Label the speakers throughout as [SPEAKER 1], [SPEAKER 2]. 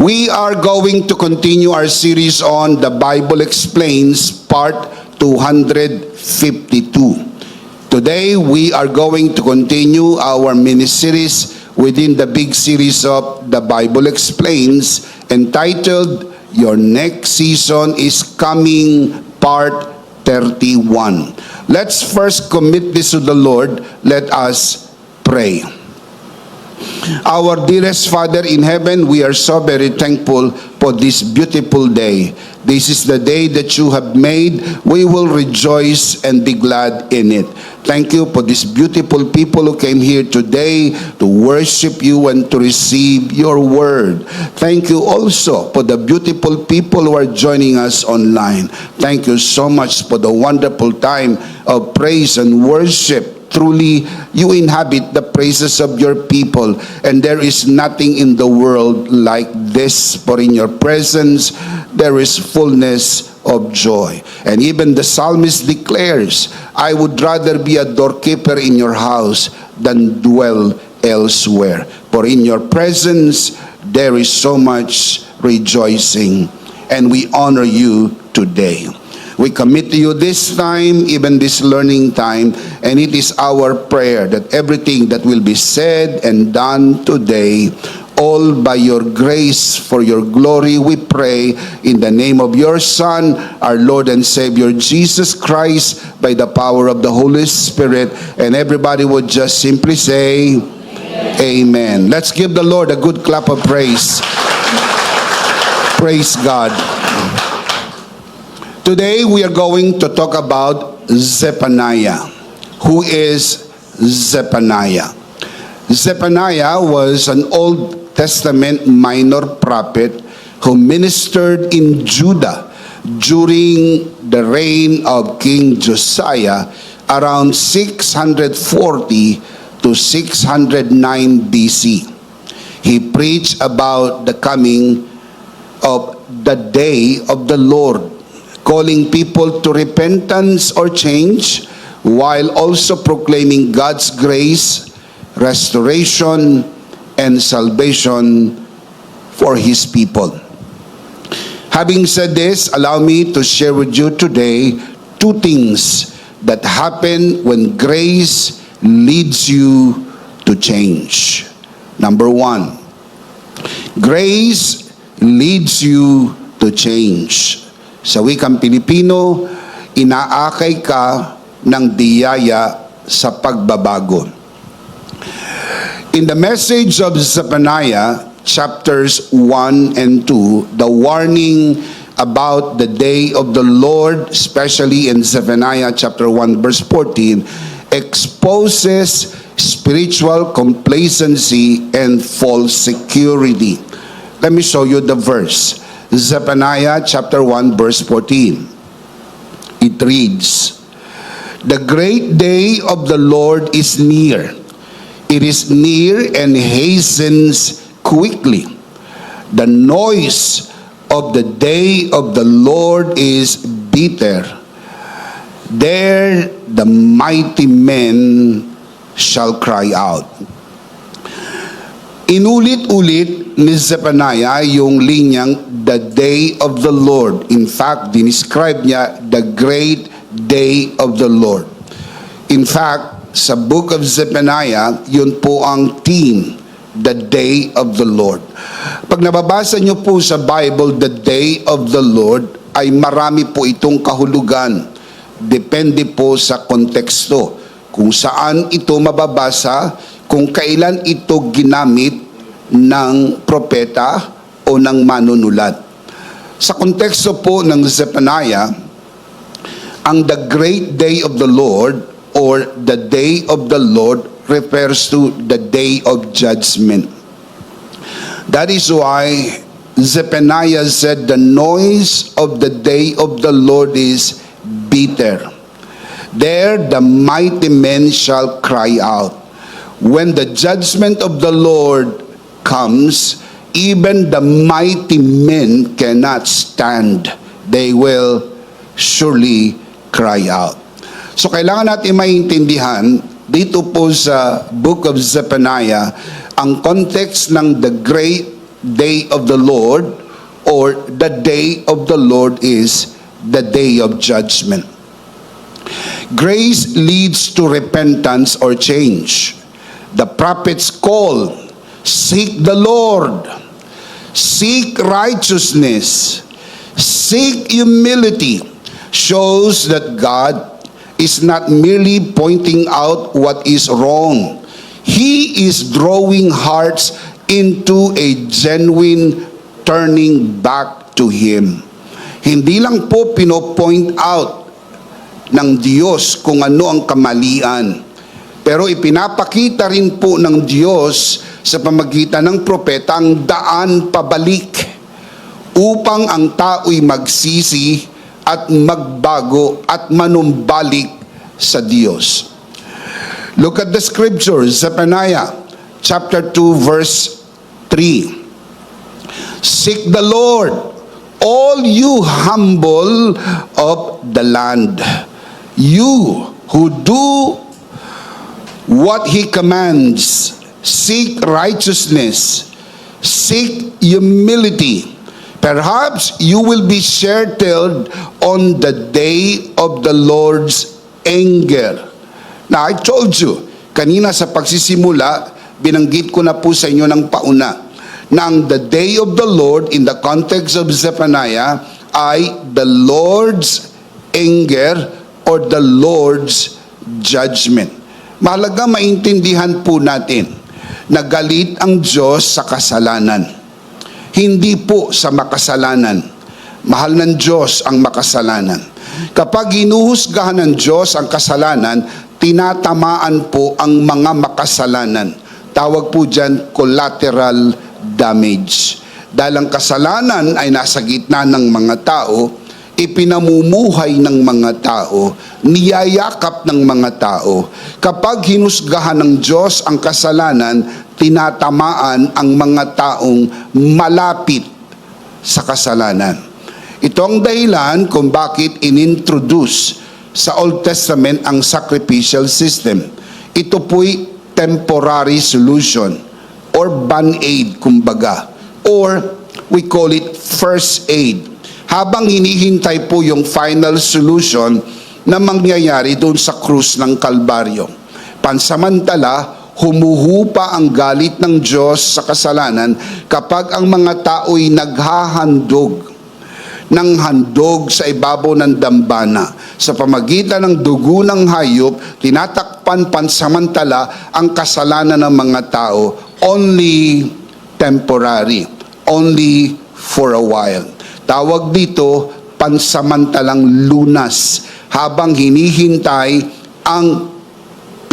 [SPEAKER 1] We are going to continue our series on The Bible Explains, part 252. Today, we are going to continue our mini-series within the big series of The Bible Explains, entitled, Your Next Season is Coming, part 31. Let's first commit this to the Lord. Let us pray. Our dearest Father in heaven, we are so very thankful for this beautiful day. This is the day that you have made. We will rejoice and be glad in it. Thank you for these beautiful people who came here today to worship you and to receive your word. Thank you also for the beautiful people who are joining us online. Thank you so much for the wonderful time of praise and worship. Truly, you inhabit the praises of your people, and there is nothing in the world like this. For in your presence, there is fullness of joy. And even the psalmist declares, I would rather be a doorkeeper in your house than dwell elsewhere. For in your presence, there is so much rejoicing, and we honor you today. We commit to you this time, even this learning time, and it is our prayer that everything that will be said and done today, all by your grace, for your glory, we pray in the name of your Son, our Lord and Savior, Jesus Christ, by the power of the Holy Spirit. And everybody would just simply say, Amen. Amen. Let's give the Lord a good clap of praise. Praise God. Today, we are going to talk about Zephaniah. Who is Zephaniah? Zephaniah was an Old Testament minor prophet who ministered in Judah during the reign of King Josiah around 640 to 609 BC. He preached about the coming of the day of the Lord, calling people to repentance or change, while also proclaiming God's grace, restoration, and salvation for His people. Having said this, allow me to share with you today two things that happen when grace leads you to change. Number one, grace leads you to change. Sa wikang Pilipino, inaakay ka ng biyaya sa pagbabago. In the message of Zephaniah, chapters 1 and 2, the warning about the day of the Lord, especially in Zephaniah chapter 1 verse 14, exposes spiritual complacency and false security. Let me show you the verse. Zephaniah chapter 1 verse 14. It reads, The great day of the Lord is near. It is near and hastens quickly. The noise of the day of the Lord is bitter. There the mighty men shall cry out. Inulit-ulit ni Zephaniah yung linyang the day of the Lord. In fact, dinescribe niya the great day of the Lord. In fact, sa book of Zephaniah, yun po ang theme, the day of the Lord. Pag nababasa niyo po sa Bible, the day of the Lord, ay marami po itong kahulugan. Depende po sa konteksto. Kung saan ito mababasa, kung kailan ito ginamit ng propeta o ng manunulat. Sa konteksto po ng Zephaniah, ang the great day of the Lord or the day of the Lord refers to the day of judgment. That is why Zephaniah said the noise of the day of the Lord is bitter. There the mighty men shall cry out. When the judgment of the Lord comes, even the mighty men cannot stand. They will surely cry out. So kailangan natin maintindihan dito po sa book of Zephaniah ang context ng the great day of the Lord, or the day of the Lord is the day of judgment. Grace leads to repentance or change. The prophets call, seek the Lord, seek righteousness, seek humility, shows that God is not merely pointing out what is wrong. He is drawing hearts into a genuine turning back to Him. Hindi lang po pino-point out ng Diyos kung ano ang kamalian, pero ipinapakita rin po ng Diyos sa pamagitan ng propeta ang daan pabalik upang ang tao'y magsisi at magbago at manumbalik sa Diyos. Look at the scriptures, Zephaniah chapter 2 verse 3. Seek the Lord, all you humble of the land, you who do what He commands. Seek righteousness, seek humility. Perhaps you will be sheltered on the day of the Lord's anger. Now, I told you, kanina sa pagsisimula, binanggit ko na po sa inyo ng pauna, na ang the day of the Lord in the context of Zephaniah ay the Lord's anger or the Lord's judgment. Mahalaga maintindihan po natin na galit ang Diyos sa kasalanan. Hindi po sa makasalanan. Mahal ng Diyos ang makasalanan. Kapag hinuhusgahan ng Diyos ang kasalanan, tinatamaan po ang mga makasalanan. Tawag po dyan collateral damage. Dahil ang kasalanan ay nasa gitna ng mga tao, ipinamumuhay ng mga tao, niyayakap ng mga tao. Kapag hinusgahan ng Diyos ang kasalanan, tinatamaan ang mga taong malapit sa kasalanan. Ito ang dahilan kung bakit inintroduce sa Old Testament ang sacrificial system. Ito po'y temporary solution or band-aid kumbaga, or we call it first aid. Habang hinihintay po yung final solution na mangyayari doon sa krus ng Kalbaryo. Pansamantala, humuhupa ang galit ng Diyos sa kasalanan kapag ang mga tao'y naghahandog ng handog sa ibabaw ng dambana. Sa pamagitan ng dugo ng hayop, tinatakpan pansamantala ang kasalanan ng mga tao, only temporary, only for a while. Tawag dito, pansamantalang lunas, habang hinihintay ang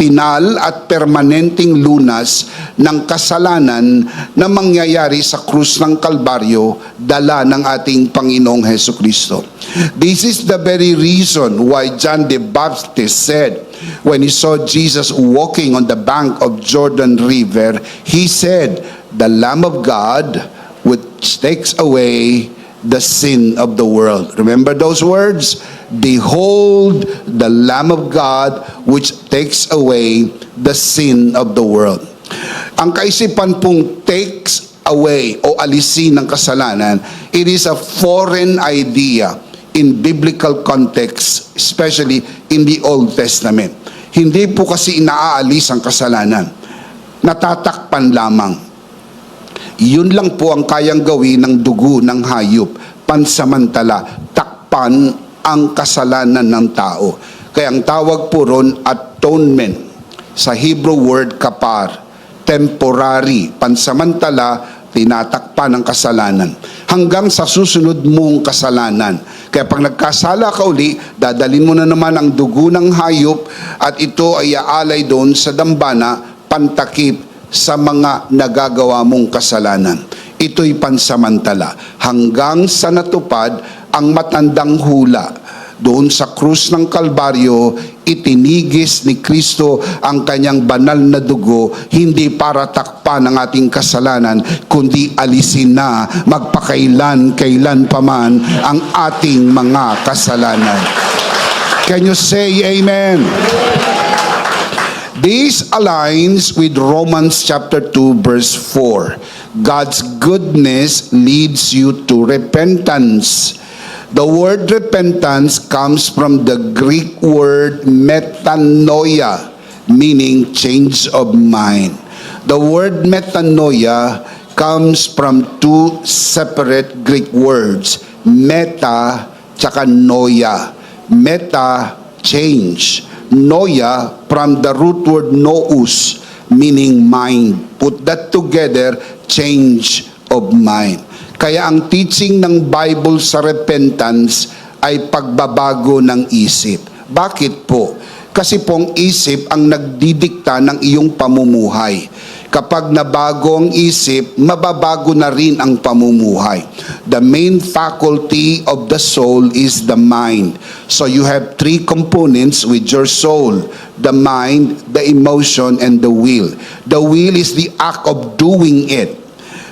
[SPEAKER 1] pinal at permanenteng lunas ng kasalanan na mangyayari sa krus ng Kalbaryo, dala ng ating Panginoong Hesukristo. This is the very reason why John the Baptist said, when he saw Jesus walking on the bank of Jordan River, he said, "The Lamb of God which takes away the sin of the world." Remember those words? Behold the Lamb of God which takes away the sin of the world. Ang kaisipan pong takes away o alisin ng kasalanan, it is a foreign idea in biblical context, especially in the Old Testament. Hindi po kasi inaalis ang kasalanan. Natatakpan lamang. Yun lang po ang kayang gawin ng dugo ng hayop. Pansamantala, takpan ang kasalanan ng tao. Kaya ang tawag po ron, atonement. Sa Hebrew word kapar, temporary, pansamantala, tinatakpan ang kasalanan. Hanggang sa susunod mong kasalanan. Kaya pag nagkasala ka uli, dadalhin mo na naman ang dugo ng hayop at ito ay aalay doon sa dambana, pantakip sa mga nagagawa mong kasalanan. Ito'y pansamantala hanggang sa natupad ang matandang hula. Doon sa krus ng Kalbaryo, itinigis ni Kristo ang kanyang banal na dugo, hindi para takpan ang ating kasalanan, kundi alisin na magpakailan-kailan paman ang ating mga kasalanan. Can you say amen? This aligns with Romans chapter 2 verse 4. God's goodness leads you to repentance. The word repentance comes from the Greek word metanoia, meaning change of mind. The word metanoia comes from two separate Greek words, meta tsaka noia. Meta, change. Noia, from the root word nous, meaning mind. Put that together, change of mind. Kaya ang teaching ng Bible sa repentance ay pagbabago ng isip. Bakit po? Kasi pong isip ang nagdidikta ng iyong pamumuhay. Kapag nabago ang isip, mababago na rin ang pamumuhay. The main faculty of the soul is the mind. So you have three components with your soul: the mind, the emotion, and the will. The will is the act of doing it.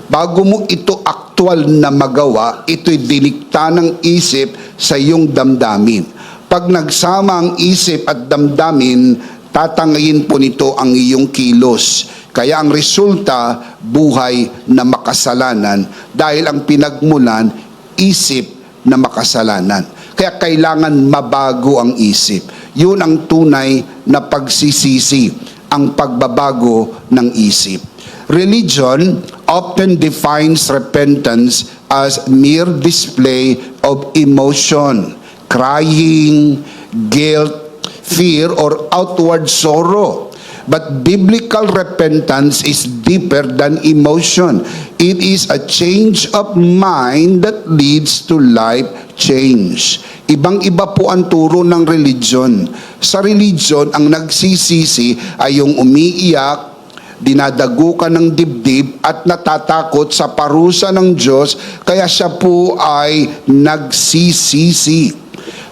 [SPEAKER 1] Bago mo ito aktual na magawa, ito'y dinikta ng isip sa iyong damdamin. Pag nagsama ang isip at damdamin, tatangayin po nito ang iyong kilos. Kaya ang resulta, buhay na makasalanan dahil ang pinagmulan, isip na makasalanan. Kaya kailangan mabago ang isip. Yun ang tunay na pagsisisi, ang pagbabago ng isip. Religion often defines repentance as mere display of emotion, crying, guilt, fear, or outward sorrow. But biblical repentance is deeper than emotion. It is a change of mind that leads to life change. Ibang-iba po ang turo ng religion. Sa religion, ang nagsisisi ay yung umiiyak, dinadagukan ng dibdib at natatakot sa parusa ng Diyos, kaya siya po ay nagsisisi.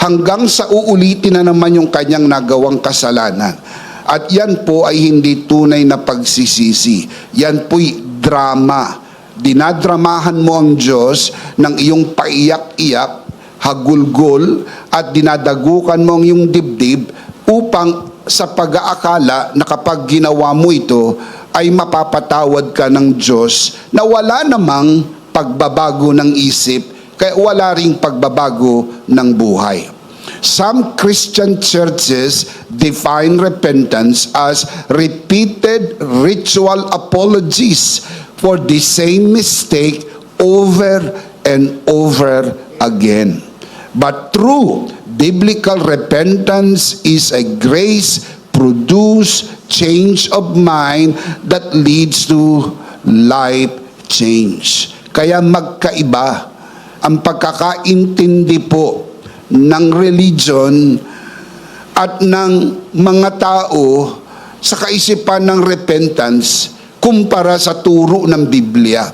[SPEAKER 1] Hanggang sa uulitin na naman yung kanyang nagawang kasalanan. At yan po ay hindi tunay na pagsisisi. Yan po'y drama. Dinadramahan mo ang Diyos ng iyong paiyak-iyak, hagulgol, at dinadagukan mo ang iyong dibdib upang sa pag-aakala na kapag ginawa mo ito, ay mapapatawad ka ng Diyos na wala namang pagbabago ng isip, kaya wala ring pagbabago ng buhay. Some Christian churches define repentance as repeated ritual apologies for the same mistake over and over again. But true biblical repentance is a grace-produced change of mind that leads to life change. Kaya magkaiba ang pagkakaintindi po ng religion at ng mga tao sa kaisipan ng repentance kumpara sa turo ng Biblia.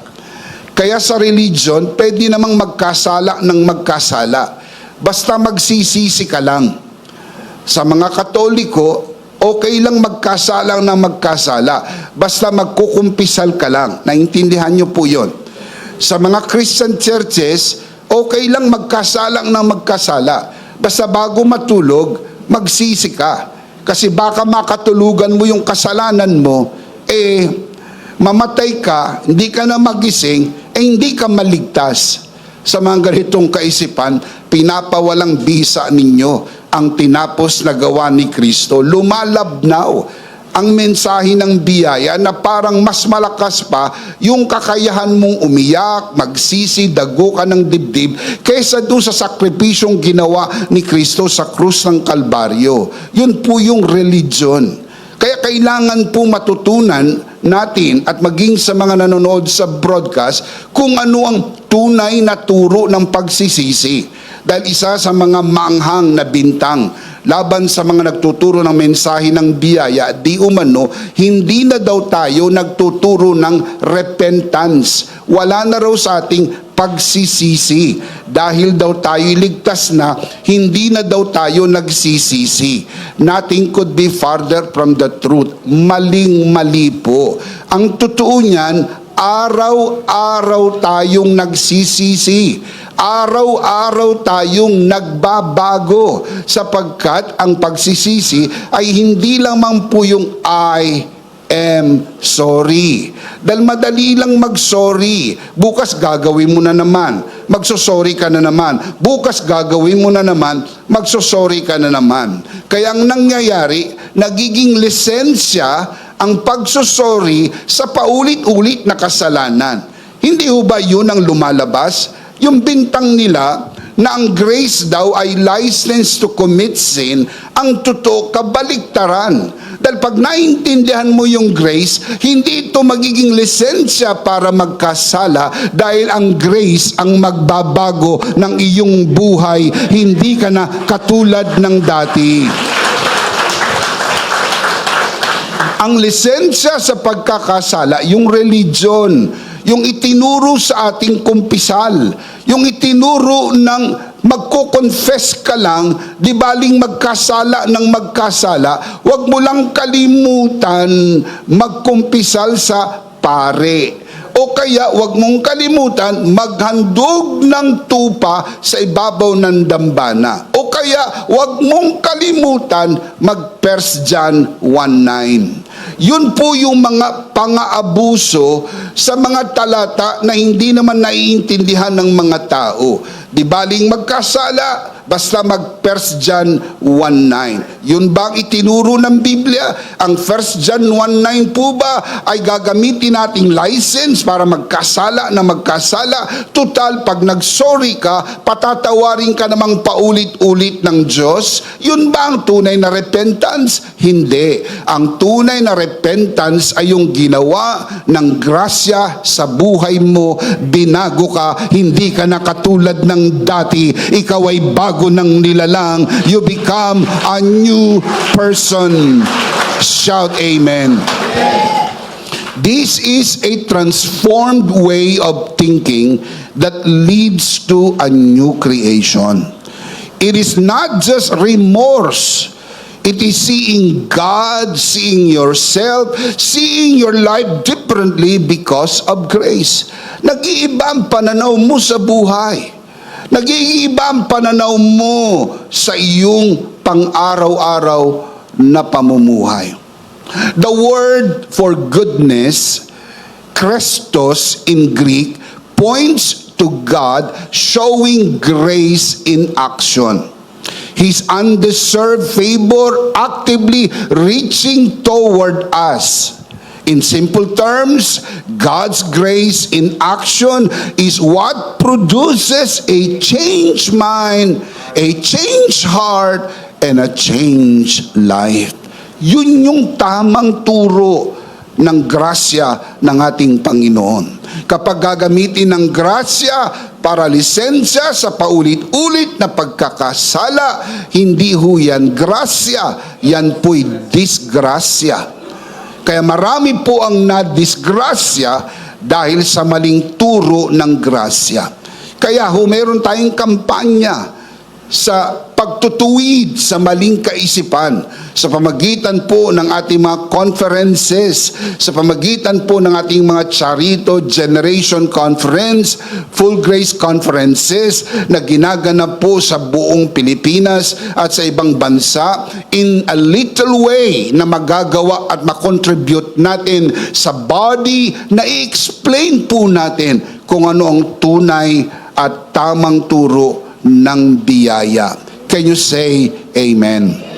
[SPEAKER 1] Kaya sa religion, pwede namang magkasala ng magkasala. Basta magsisisi ka lang. Sa mga Katoliko, okay lang magkasala ng magkasala. Basta magkukumpisal ka lang. Naintindihan niyo po yun. Sa mga Christian churches, okay lang magkasalang ng magkasala. Basta bago matulog, magsisi ka. Kasi baka makatulugan mo yung kasalanan mo, mamatay ka, hindi ka na magising, hindi ka maligtas. Sa mga ganitong kaisipan, pinapawalang bisa ninyo ang tinapos na gawa ni Kristo. Lumalabnaw ang mensahe ng biyaya na parang mas malakas pa yung kakayahan mong umiyak, magsisi, dagukan ng dibdib kaysa doon sa sakripisyong ginawa ni Kristo sa krus ng Kalbaryo. Yun po yung religion. Kaya kailangan po matutunan natin at maging sa mga nanonood sa broadcast kung ano ang tunay na turo ng pagsisisi. Dahil isa sa mga maanghang na bintang laban sa mga nagtuturo ng mensahe ng biyaya, di umano, hindi na daw tayo nagtuturo ng repentance. Wala na raw sa ating pagsisisi. Dahil daw tayo ligtas na, hindi na daw tayo nagsisisi. Nothing could be farther from the truth. Maling-mali po. Ang totoo niyan, araw-araw tayong nagsisisi. Araw-araw tayong nagbabago sapagkat ang pagsisisi ay hindi lamang po yung I am sorry. Dahil madali lang mag-sorry. Bukas gagawin mo na naman. Magsosorry ka na naman. Bukas gagawin mo na naman. Magsosorry ka na naman. Kaya ang nangyayari, nagiging lisensya ang pagsosorry sa paulit-ulit na kasalanan. Hindi ho ba yun ang lumalabas? Yung bintang nila na ang grace daw ay license to commit sin, ang totoo kabaliktaran. Dahil pag naintindihan mo yung grace, hindi ito magiging lisensya para magkasala dahil ang grace ang magbabago ng iyong buhay. Hindi ka na katulad ng dati. Ang lisensya sa pagkakasala, yung religion, yung itinuro sa ating kumpisal, yung itinuro ng magko-confess ka lang, di baling magkasala ng magkasala, wag mo lang kalimutan magkumpisal sa pare. O kaya wag mong kalimutan maghandog ng tupa sa ibabaw ng dambana. O kaya wag mong kalimutan mag 1 John 1:9. Yun po yung mga pang-aabuso sa mga talata na hindi naman naiintindihan ng mga tao. Di baling magkasala, basta mag 1 John 1:9. Yun bang itinuro ng Biblia? Ang 1 John 1:9 po ba ay gagamitin nating license para magkasala na magkasala? Total, pag nag-sorry ka, patatawarin ka namang paulit-ulit ng Diyos? Yun ba ang tunay na repentance? Hindi. Ang tunay na repentance ay yung ginawa ng grasya sa buhay mo, binago ka, hindi ka na katulad ng dati, ikaw ay bago ng nilalang, you become a new person. Shout amen. This is a transformed way of thinking that leads to a new creation. It is not just remorse. It is seeing God, seeing yourself, seeing your life differently because of grace. Nag-iiba ang pananaw mo sa buhay. Nag-iiba ang pananaw mo sa iyong pang-araw-araw na pamumuhay. The word for goodness, Christos in Greek, points to God showing grace in action. His undeserved favor actively reaching toward us. In simple terms, God's grace in action is what produces a changed mind, a changed heart, and a changed life. Yun yung tamang turo ng grasya ng ating Panginoon. Kapag gagamitin ng grasya para lisensya sa paulit-ulit na pagkakasala, hindi ho yan grasya, yan po'y disgrasya. Kaya marami po ang nadisgrasya dahil sa maling turo ng grasya. Kaya meron tayong kampanya sa pagtutuwid sa maling kaisipan sa pamagitan po ng ating mga conferences, sa pamagitan po ng ating mga Charito Generation Conference, Full Grace Conferences na ginaganap po sa buong Pilipinas at sa ibang bansa in a little way na magagawa at makontribute natin sa body na i-explain po natin kung ano ang tunay at tamang turo ng biyaya. Can you say amen?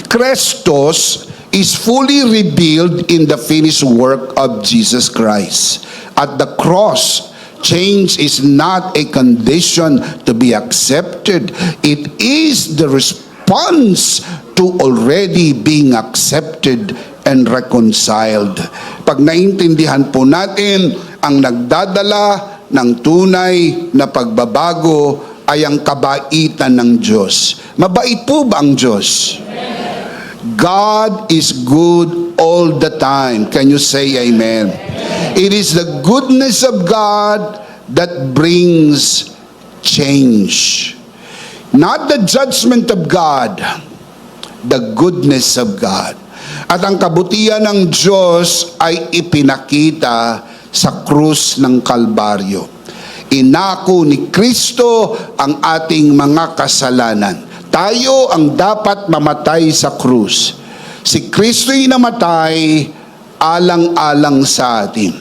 [SPEAKER 1] Christos is fully revealed in the finished work of Jesus Christ. At the cross, change is not a condition to be accepted. It is the response to already being accepted and reconciled. Pag naintindihan po natin ang nagdadala ng tunay na pagbabago ay ang kabaitan ng Diyos. Mabait po ba ang Diyos? God is good all the time. Can you say amen? It is the goodness of God that brings change. Not the judgment of God, the goodness of God. At ang kabutihan ng Diyos ay ipinakita sa krus ng Kalbaryo. Inako ni Kristo ang ating mga kasalanan. Tayo ang dapat mamatay sa krus. Si Kristo'y namatay alang-alang sa atin.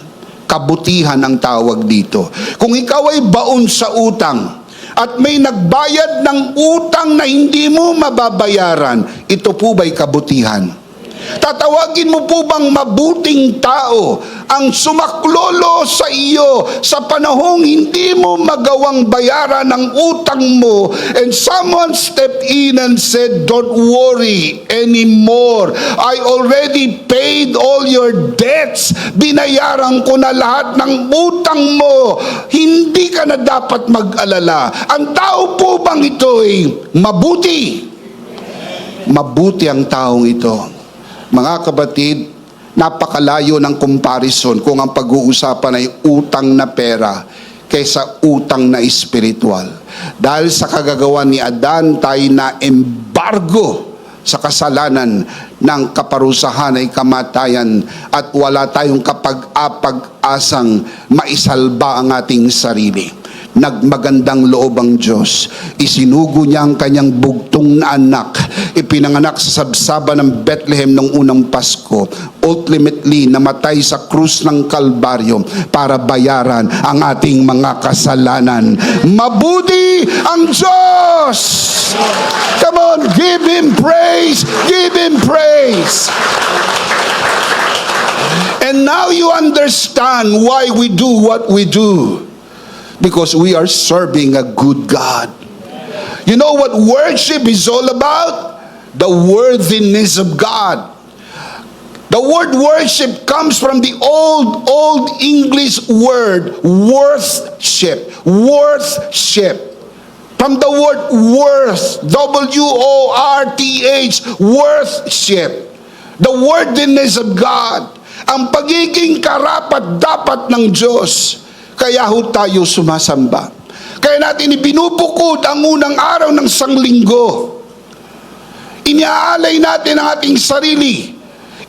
[SPEAKER 1] Kabutihan ang tawag dito. Kung ikaw ay baon sa utang at may nagbayad ng utang na hindi mo mababayaran, ito po ba'y kabutihan? Tatawagin mo po bang mabuting tao ang sumaklolo sa iyo sa panahong hindi mo magawang bayaran ang utang mo, and someone stepped in and said, "Don't worry anymore. I already paid all your debts. Binayaran ko na lahat ng utang mo. Hindi ka na dapat mag-alala." Ang tao po bang ito ay mabuti? Mabuti ang taong ito. Mga kapatid, napakalayo ng comparison kung ang pag-uusapan ay utang na pera kaysa utang na espiritual. Dahil sa kagagawa ni Adan, tayo na embargo sa kasalanan ng kaparusahan ay kamatayan, at wala tayong kapag-apag-asang maisalba ang ating sarili. Nagmagandang loob ang Diyos. Isinugo niya ang kanyang bugtong na anak. Ipinanganak sa sabsaban ng Bethlehem noong unang Pasko. Ultimately, namatay sa krus ng Kalbaryo para bayaran ang ating mga kasalanan. Mabuti ang Diyos! Come on, give Him praise! Give Him praise! And now you understand why we do what we do. Because we are serving a good God. You know what worship is all about? The worthiness of God. The word worship comes from the old English word worthship. Worthship. From the word worth, W-O-R-T-H, worthship. The worthiness of God. Ang pagiging karapat-dapat ng Diyos. Kaya ho tayo sumasamba. Kaya natin ibinubukod ang unang araw ng sanglinggo. Iniaalay natin ang ating sarili.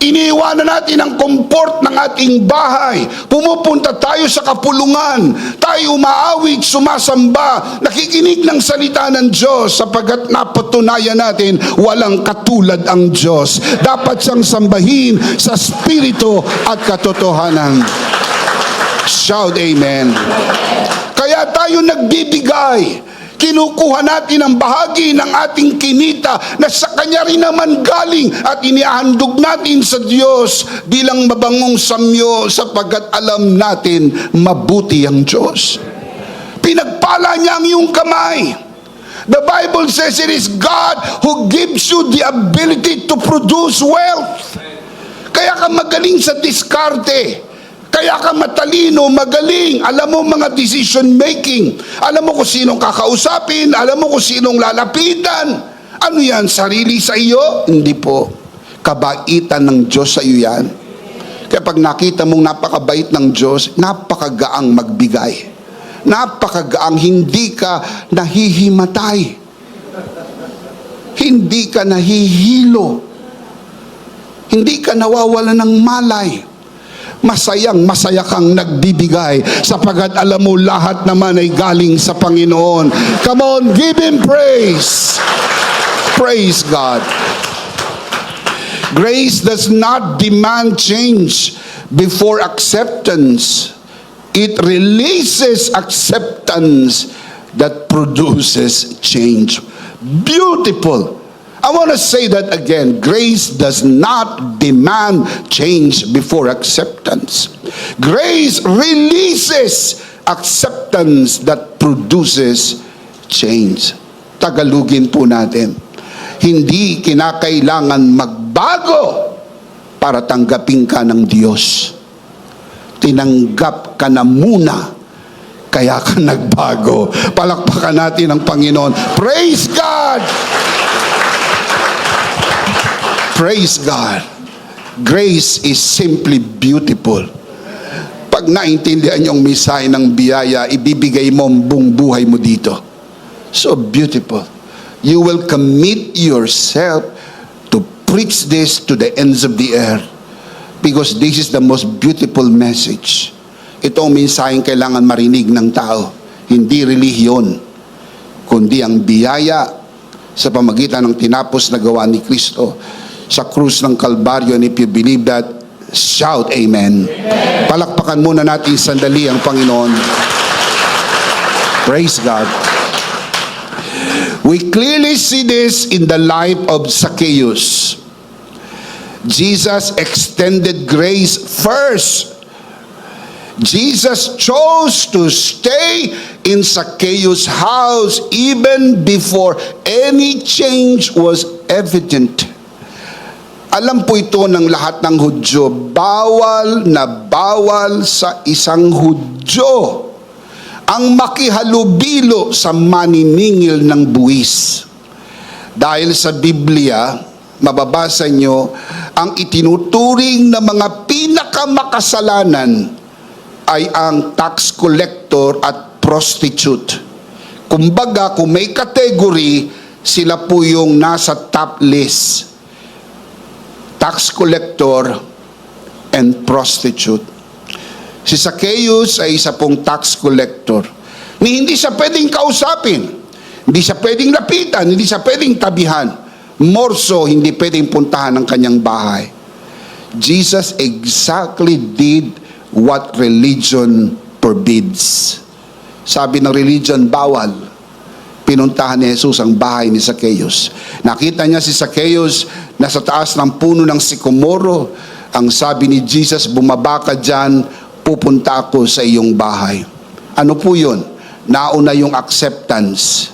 [SPEAKER 1] Iniiwanan natin ang comfort ng ating bahay. Pumupunta tayo sa kapulungan. Tayo umaawit, sumasamba, nakikinig ng salita ng Diyos, sapagkat napatunayan natin walang katulad ang Diyos. Dapat siyang sambahin sa spirito at katotohanan. Shout amen. Kaya tayo nagbibigay. Kinukuha natin ang bahagi ng ating kinita na sa Kanya rin naman galing, at inihandog natin sa Diyos bilang mabangong samyo, sapagkat alam natin mabuti ang Diyos. Pinagpala niya ang iyong kamay. The Bible says it is God who gives you the ability to produce wealth. Kaya ka magaling sa diskarte. Kaya ka matalino, magaling. Alam mo mga decision making. Alam mo kung sinong kakausapin. Alam mo kung sinong lalapitan. Ano yan? Sarili sa iyo? Hindi po. Kabaitan ng Diyos sa iyo yan. Kaya pag nakita mong napakabait ng Diyos, napakagaang magbigay. Napakagaang, hindi ka nahihimatay. Hindi ka nahihilo. Hindi ka nawawala ng malay. Masayang-masaya kang nagbibigay, sapagkat alam mo lahat naman ay galing sa Panginoon. Come on, give Him praise. Praise God. Grace does not demand change before acceptance. It releases acceptance that produces change. Beautiful. I want to say that again. Grace does not demand change before acceptance. Grace releases acceptance that produces change. Tagalugin po natin. Hindi kinakailangan magbago para tanggapin ka ng Diyos. Tinanggap ka na muna, kaya ka nagbago. Palakpakan natin ang Panginoon. Praise God! Praise God. Grace is simply beautiful. Pag naintindihan yung misay ng biyaya, ibibigay mo ang buong buhay mo dito. So beautiful. You will commit yourself to preach this to the ends of the earth, because this is the most beautiful message. Ito ang mensaheng kailangan marinig ng tao. hindi relihiyon, kundi ang biyaya sa pamagitan ng tinapos na gawa ni Kristo sa krus ng Kalbaryo. And if you believe that, shout amen. Palakpakan muna natin sandali ang Panginoon. Praise God. We clearly see this in the life of Zacchaeus. Jesus extended grace first. Jesus chose to stay in Zacchaeus' house even before any change was evident. Alam po ito ng lahat ng Hudyo, bawal na bawal sa isang Hudyo ang makihalubilo sa maniningil ng buwis. Dahil sa Biblia, mababasa nyo, ang itinuturing na mga pinakamakasalanan ay ang tax collector at prostitute. Kumbaga, kung may category, sila po yung nasa top list. Tax collector and prostitute. Si Zacchaeus ay isa pong tax collector. Hindi siya pwedeng kausapin, hindi siya pwedeng lapitan, hindi siya pwedeng tabihan. More so, hindi pwedeng puntahan ang kanyang bahay. Jesus exactly did what religion forbids. Sabi ng religion, bawal. Pinuntahan ni Jesus ang bahay ni Zacchaeus. Nakita niya si Zacchaeus nasa taas ng puno ng sikomoro. Ang sabi ni Jesus, bumaba ka dyan, pupunta ako sa iyong bahay. Ano po yun? Nauna yung acceptance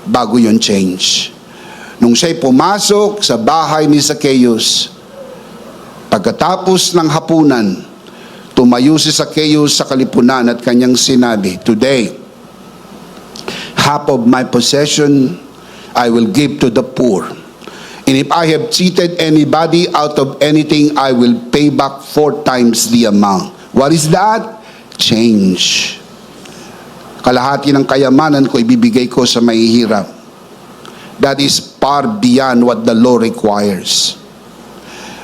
[SPEAKER 1] bago yung change. Nung siya'y pumasok sa bahay ni Zacchaeus, pagkatapos ng hapunan, tumayo si Zacchaeus sa kalipunan at kanyang sinabi, "Today, half of my possession I will give to the poor. And if I have cheated anybody out of anything, I will pay back 4 times the amount." What is that? Change. Kalahati ng kayamanan ko ibibigay ko sa mahihirap. That is far beyond what the law requires.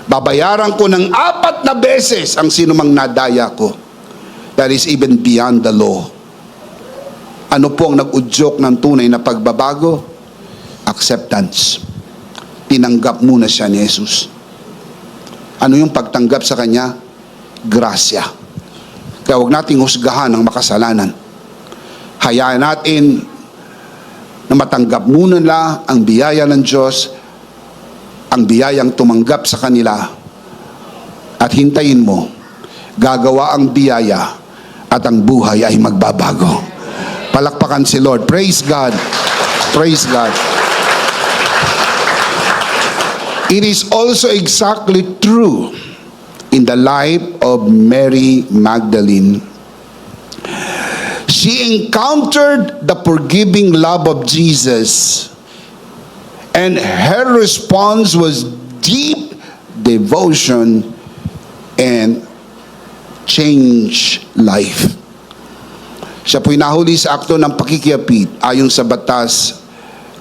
[SPEAKER 1] Babayaran ko ng 4 na beses ang sinumang nadaya ko. That is even beyond the law. Ano po ang nag-udyok ng tunay na pagbabago? Acceptance. Tinanggap muna siya ni Jesus. Ano yung pagtanggap sa kanya? Grasya. Kaya huwag nating husgahan ang makasalanan. Hayaan natin na matanggap muna nila ang biyaya ng Diyos, ang biyayang tumanggap sa kanila, at hintayin mo, gagawa ang biyaya at ang buhay ay magbabago. Palakpakan si Lord. Praise God. Praise God. It is also exactly true in the life of Mary Magdalene. She encountered the forgiving love of Jesus, and her response was deep devotion and change life. Siya po'y nahuli sa akto ng pakikiapid ayon sa batas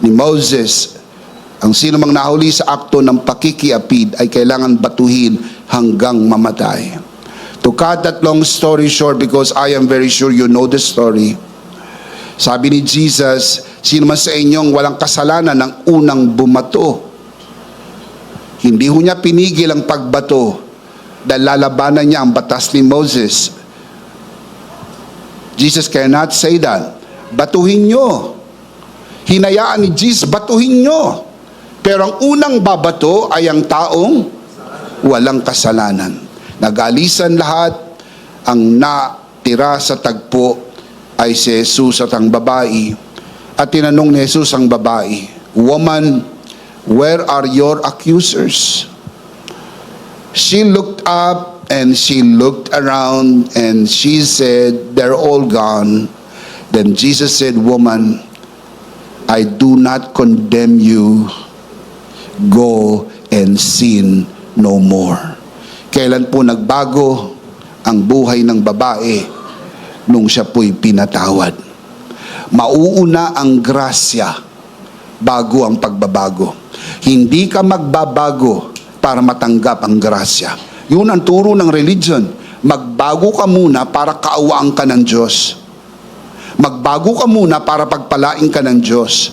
[SPEAKER 1] ni Moses. Ang sino mang nahuli sa akto ng pakikiapid ay kailangan batuhin hanggang mamatay. To cut that long story short, because I am very sure you know the story, sabi ni Jesus, sino man sa inyong walang kasalanan ng unang bumato. Hindi ho niya pinigil ang pagbato dahil lalabanan niya ang batas ni Moses. Jesus cannot say that. Batuhin nyo. Hinayaan ni Jesus, batuhin nyo. Pero ang unang babato ay ang taong walang kasalanan. Nagalisan lahat, ang natira sa tagpo ay si Jesus at ang babae. At tinanong ni Jesus ang babae, "Woman, where are your accusers?" She looked up and she looked around and she said, "They're all gone." Then Jesus said, "Woman, I do not condemn you. Go and sin no more." Kailan po nagbago ang buhay ng babae? Nung siya po'y pinatawad. Mauuna ang grasya bago ang pagbabago. Hindi ka magbabago para matanggap ang grasya. Yun ang turo ng religion. Magbago ka muna para kaawaan ka ng Diyos. Magbago ka muna para pagpalain ka ng Diyos.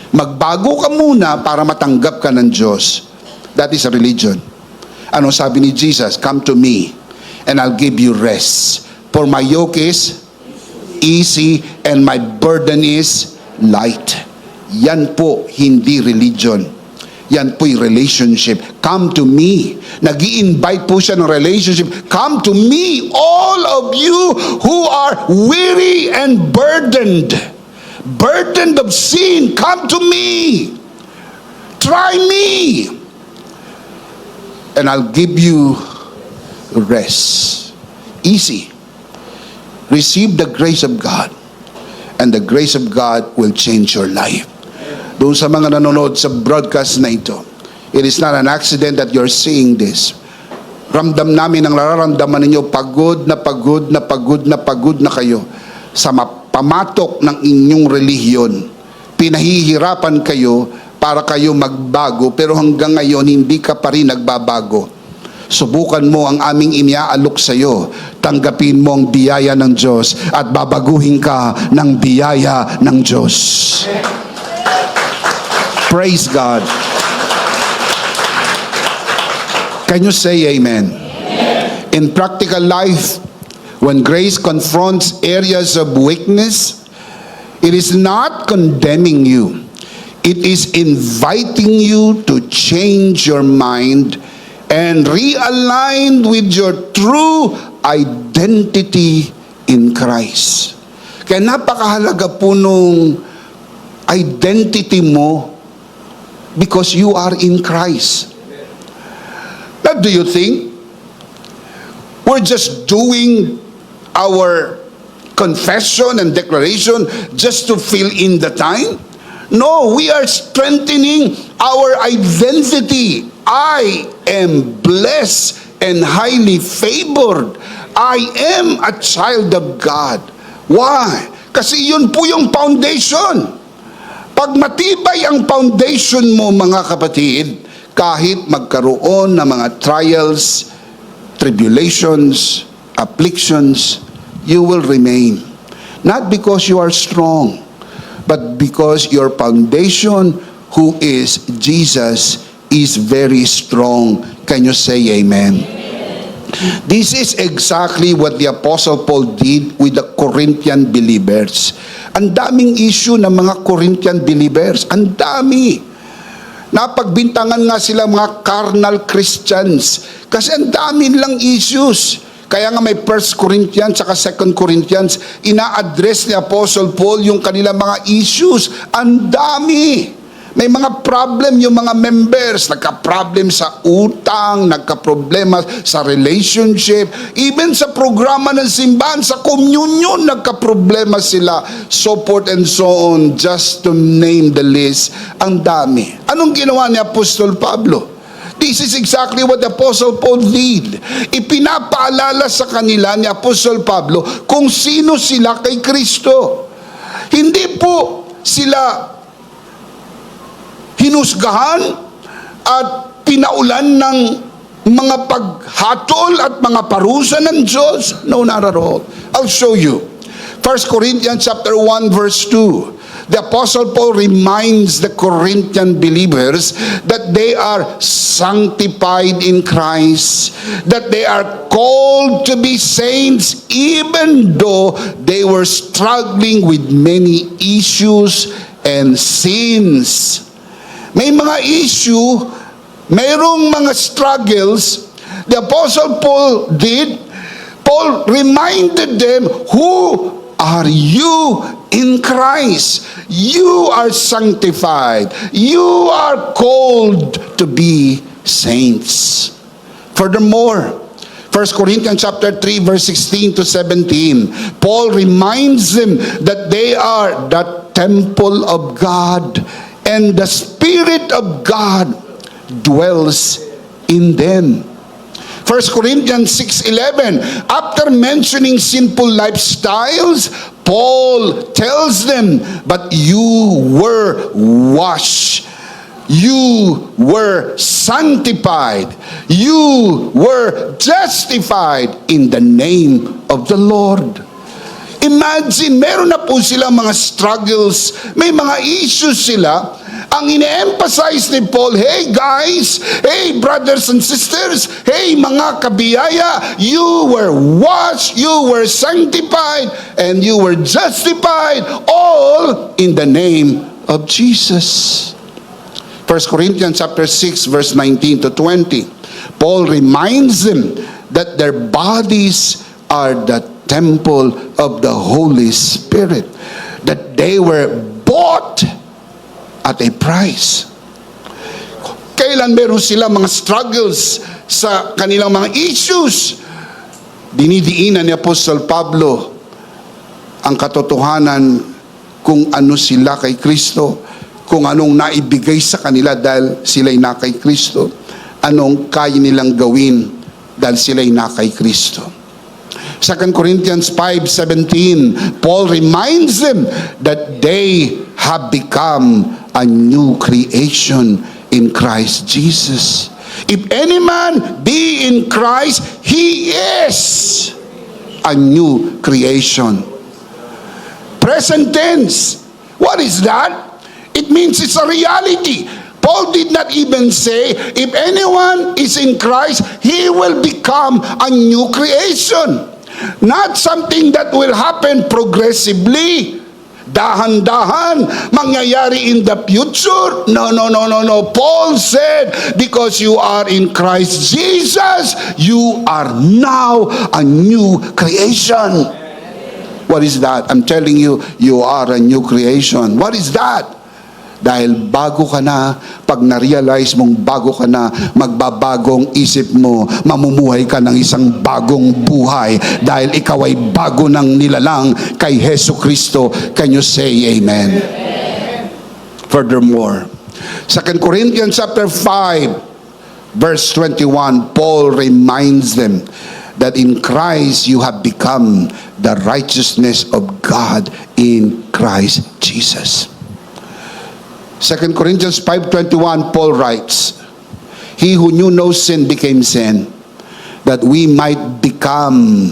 [SPEAKER 1] Magbago ka muna para matanggap ka ng Diyos. That is a religion. Ano sabi ni Jesus? Come to me and I'll give you rest. For my yoke is easy and my burden is light. Yan po hindi religion. Yan po'y relationship. Come to me. Nag-i-invite po siya ng relationship. Come to me, all of you who are weary and burdened. Burdened of sin, come to me. Try me. And I'll give you rest. Easy. Receive the grace of God. And the grace of God will change your life. Doon sa mga nanonood sa broadcast na ito, it is not an accident that you're seeing this. Ramdam namin ang nararamdaman ninyo, pagod na pagod na pagod na pagod na kayo sa pamatok ng inyong relihiyon. Pinahihirapan kayo para kayo magbago, pero hanggang ngayon hindi ka pa rin nagbabago. Subukan mo ang aming iniaalok sa iyo. Tanggapin mo ang biyaya ng Diyos at babaguhin ka ng biyaya ng Diyos. Praise God. Can you say amen? In practical life, when grace confronts areas of weakness, it is not condemning you. It is inviting you to change your mind and realign with your true identity in Christ. Kaya napakahalaga po nung identity mo because you are in Christ. Now, do you think we're just doing our confession and declaration just to fill in the time? No, we are strengthening our identity. I am blessed and highly favored. I am a child of God. Why? Kasi yun po yung foundation. Pag matibay ang foundation mo, mga kapatid, kahit magkaroon ng mga trials, tribulations, afflictions, you will remain. Not because you are strong, but because your foundation, who is Jesus, is very strong. Can you say amen? This is exactly what the Apostle Paul did with the Corinthian believers. Ang daming issue ng mga Corinthian believers. Ang dami. Napagbintangan nga sila mga carnal Christians. Kasi ang dami nilang issues. Kaya nga may 1 Corinthians at 2 Corinthians, ina-address ni Apostle Paul yung kanilang mga issues. Ang dami. May mga problem yung mga members. Nagka-problem sa utang, nagka-problema sa relationship, even sa programa ng simbahan, sa communion, nagka-problema sila. So forth and so on, just to name the list. Ang dami. Anong ginawa ni Apostol Pablo? This is exactly what the Apostle Paul did. Ipinapaalala sa kanila ni Apostle Pablo kung sino sila kay Kristo. Hindi po sila hinusgahan at pinaulan ng mga paghatol at mga parusa ng Diyos. No, not at all. I'll show you. 1 Corinthians chapter 1 verse 2. The Apostle Paul reminds the Corinthian believers that they are sanctified in Christ, that they are called to be saints even though they were struggling with many issues and sins. May mga issue, mayroong mga struggles. The Apostle Paul did. Paul reminded them, who are you in Christ? You are sanctified. You are called to be saints. Furthermore, 1 Corinthians chapter 3 verse 16 to 17, Paul reminds them that they are the temple of God, and the Spirit of God dwells in them. 1 Corinthians 6:11, after mentioning sinful lifestyles, Paul tells them, but you were washed, you were sanctified, you were justified in the name of the Lord. Imagine, meron na po sila mga struggles, may mga issues sila. Ang ine-emphasize ni Paul, hey guys, hey brothers and sisters, hey mga kabiyaya, you were washed, you were sanctified, and you were justified, all in the name of Jesus. 1 Corinthians chapter 6 verse 19 to 20. Paul reminds them that their bodies are the temple of the Holy Spirit, that they were bought at a price. Kailan meron sila mga struggles sa kanilang mga issues, dinidiinan ni Apostol Pablo ang katotohanan kung ano sila kay Kristo, kung anong naibigay sa kanila dahil sila'y na kay Kristo, anong kaya nilang gawin dahil sila'y na kay Kristo. 2 Corinthians 5:17, Paul reminds them that they have become a new creation in Christ Jesus. If any man be in Christ, he is a new creation. Present tense. What is that? It means it's a reality. Paul did not even say, if anyone is in Christ, he will become a new creation. Not something that will happen progressively, dahan-dahan, mangyayari in the future. No. Paul said, because you are in Christ Jesus, you are now a new creation. What is that? I'm telling you, you are a new creation. What is that? Dahil bago ka na, pag na-realize mong bago ka na, magbabagong isip mo, mamumuhay ka ng isang bagong buhay dahil ikaw ay bago ng nilalang kay Hesus Kristo. Can you say amen? Furthermore, 2 Corinthians chapter 5 verse 21, Paul reminds them that in Christ you have become the righteousness of God in Christ Jesus. 2 Corinthians 5:21, Paul writes, he who knew no sin became sin, that we might become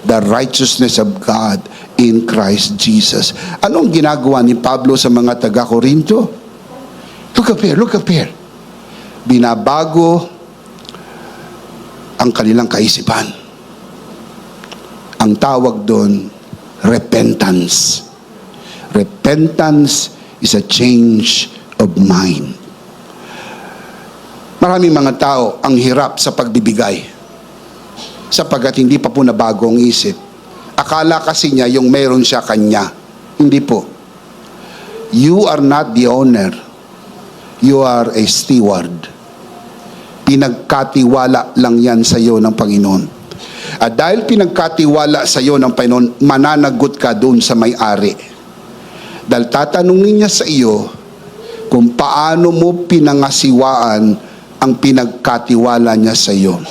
[SPEAKER 1] the righteousness of God in Christ Jesus. Anong ginagawa ni Pablo sa mga taga-Korinto? Look up here. Binabago ang kanilang kaisipan. Ang tawag doon, repentance. Repentance is a change of mind. Maraming mga tao ang hirap sa pagbibigay sapagkat hindi pa po nabago ang isip. Akala kasi niya yung meron siya kanya. Hindi po. You are not the owner. You are a steward. Pinagkatiwala lang yan sa iyo ng Panginoon. At dahil pinagkatiwala sa iyo ng Panginoon, mananagot ka doon sa may-ari. Dahil tatanungin niya sa iyo kung paano mo pinangasiwaan ang pinagkatiwala niya sa iyo.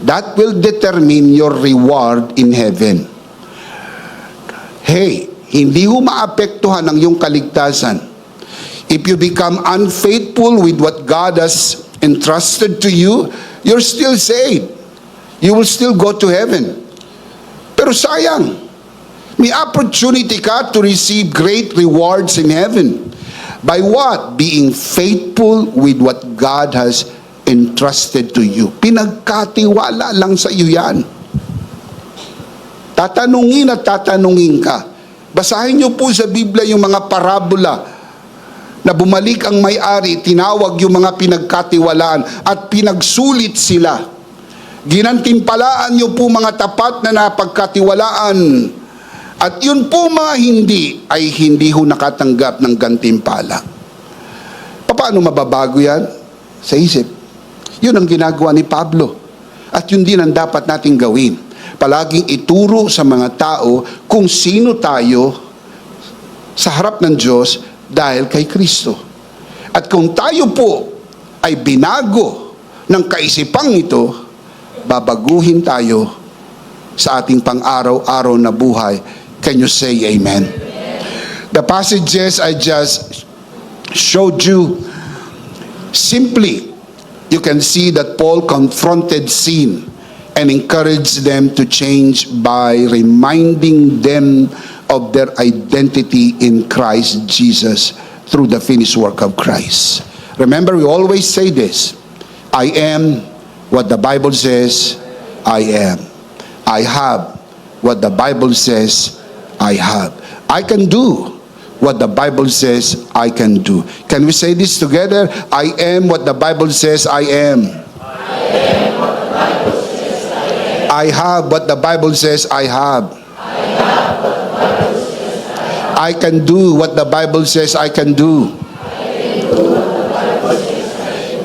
[SPEAKER 1] That will determine your reward in heaven. Hey, hindi mo maapektuhan ang iyong kaligtasan. If you become unfaithful with what God has entrusted to you, you're still saved. You will still go to heaven. Pero sayang, may opportunity ka to receive great rewards in heaven. By what? Being faithful with what God has entrusted to you. Pinagkatiwala lang sa iyo yan. Tatanungin at tatanungin ka. Basahin niyo po sa Biblia yung mga parabola na bumalik ang may-ari, tinawag yung mga pinagkatiwalaan at pinagsulit sila. Ginantimpalaan niyo po mga tapat na napagkatiwalaan. At yun po mga hindi ay hindi ho nakatanggap ng gantimpala. Paano mababago yan? Sa isip. Yun ang ginagawa ni Pablo. At yun din ang dapat nating gawin. Palaging ituro sa mga tao kung sino tayo sa harap ng Diyos dahil kay Kristo. At kung tayo po ay binago ng kaisipang ito, babaguhin tayo sa ating pang-araw-araw na buhay. Can you say amen? The passages I just showed you, simply, you can see that Paul confronted sin and encourage them to change by reminding them of their identity in Christ Jesus through the finished work of Christ. Remember, we always say this: I am what the Bible says I am. I have what the Bible says I have. I can do what the Bible says I can do. Can we say this together? I am what the Bible says I am. I have what the Bible says I have. I can do what the Bible says I can do.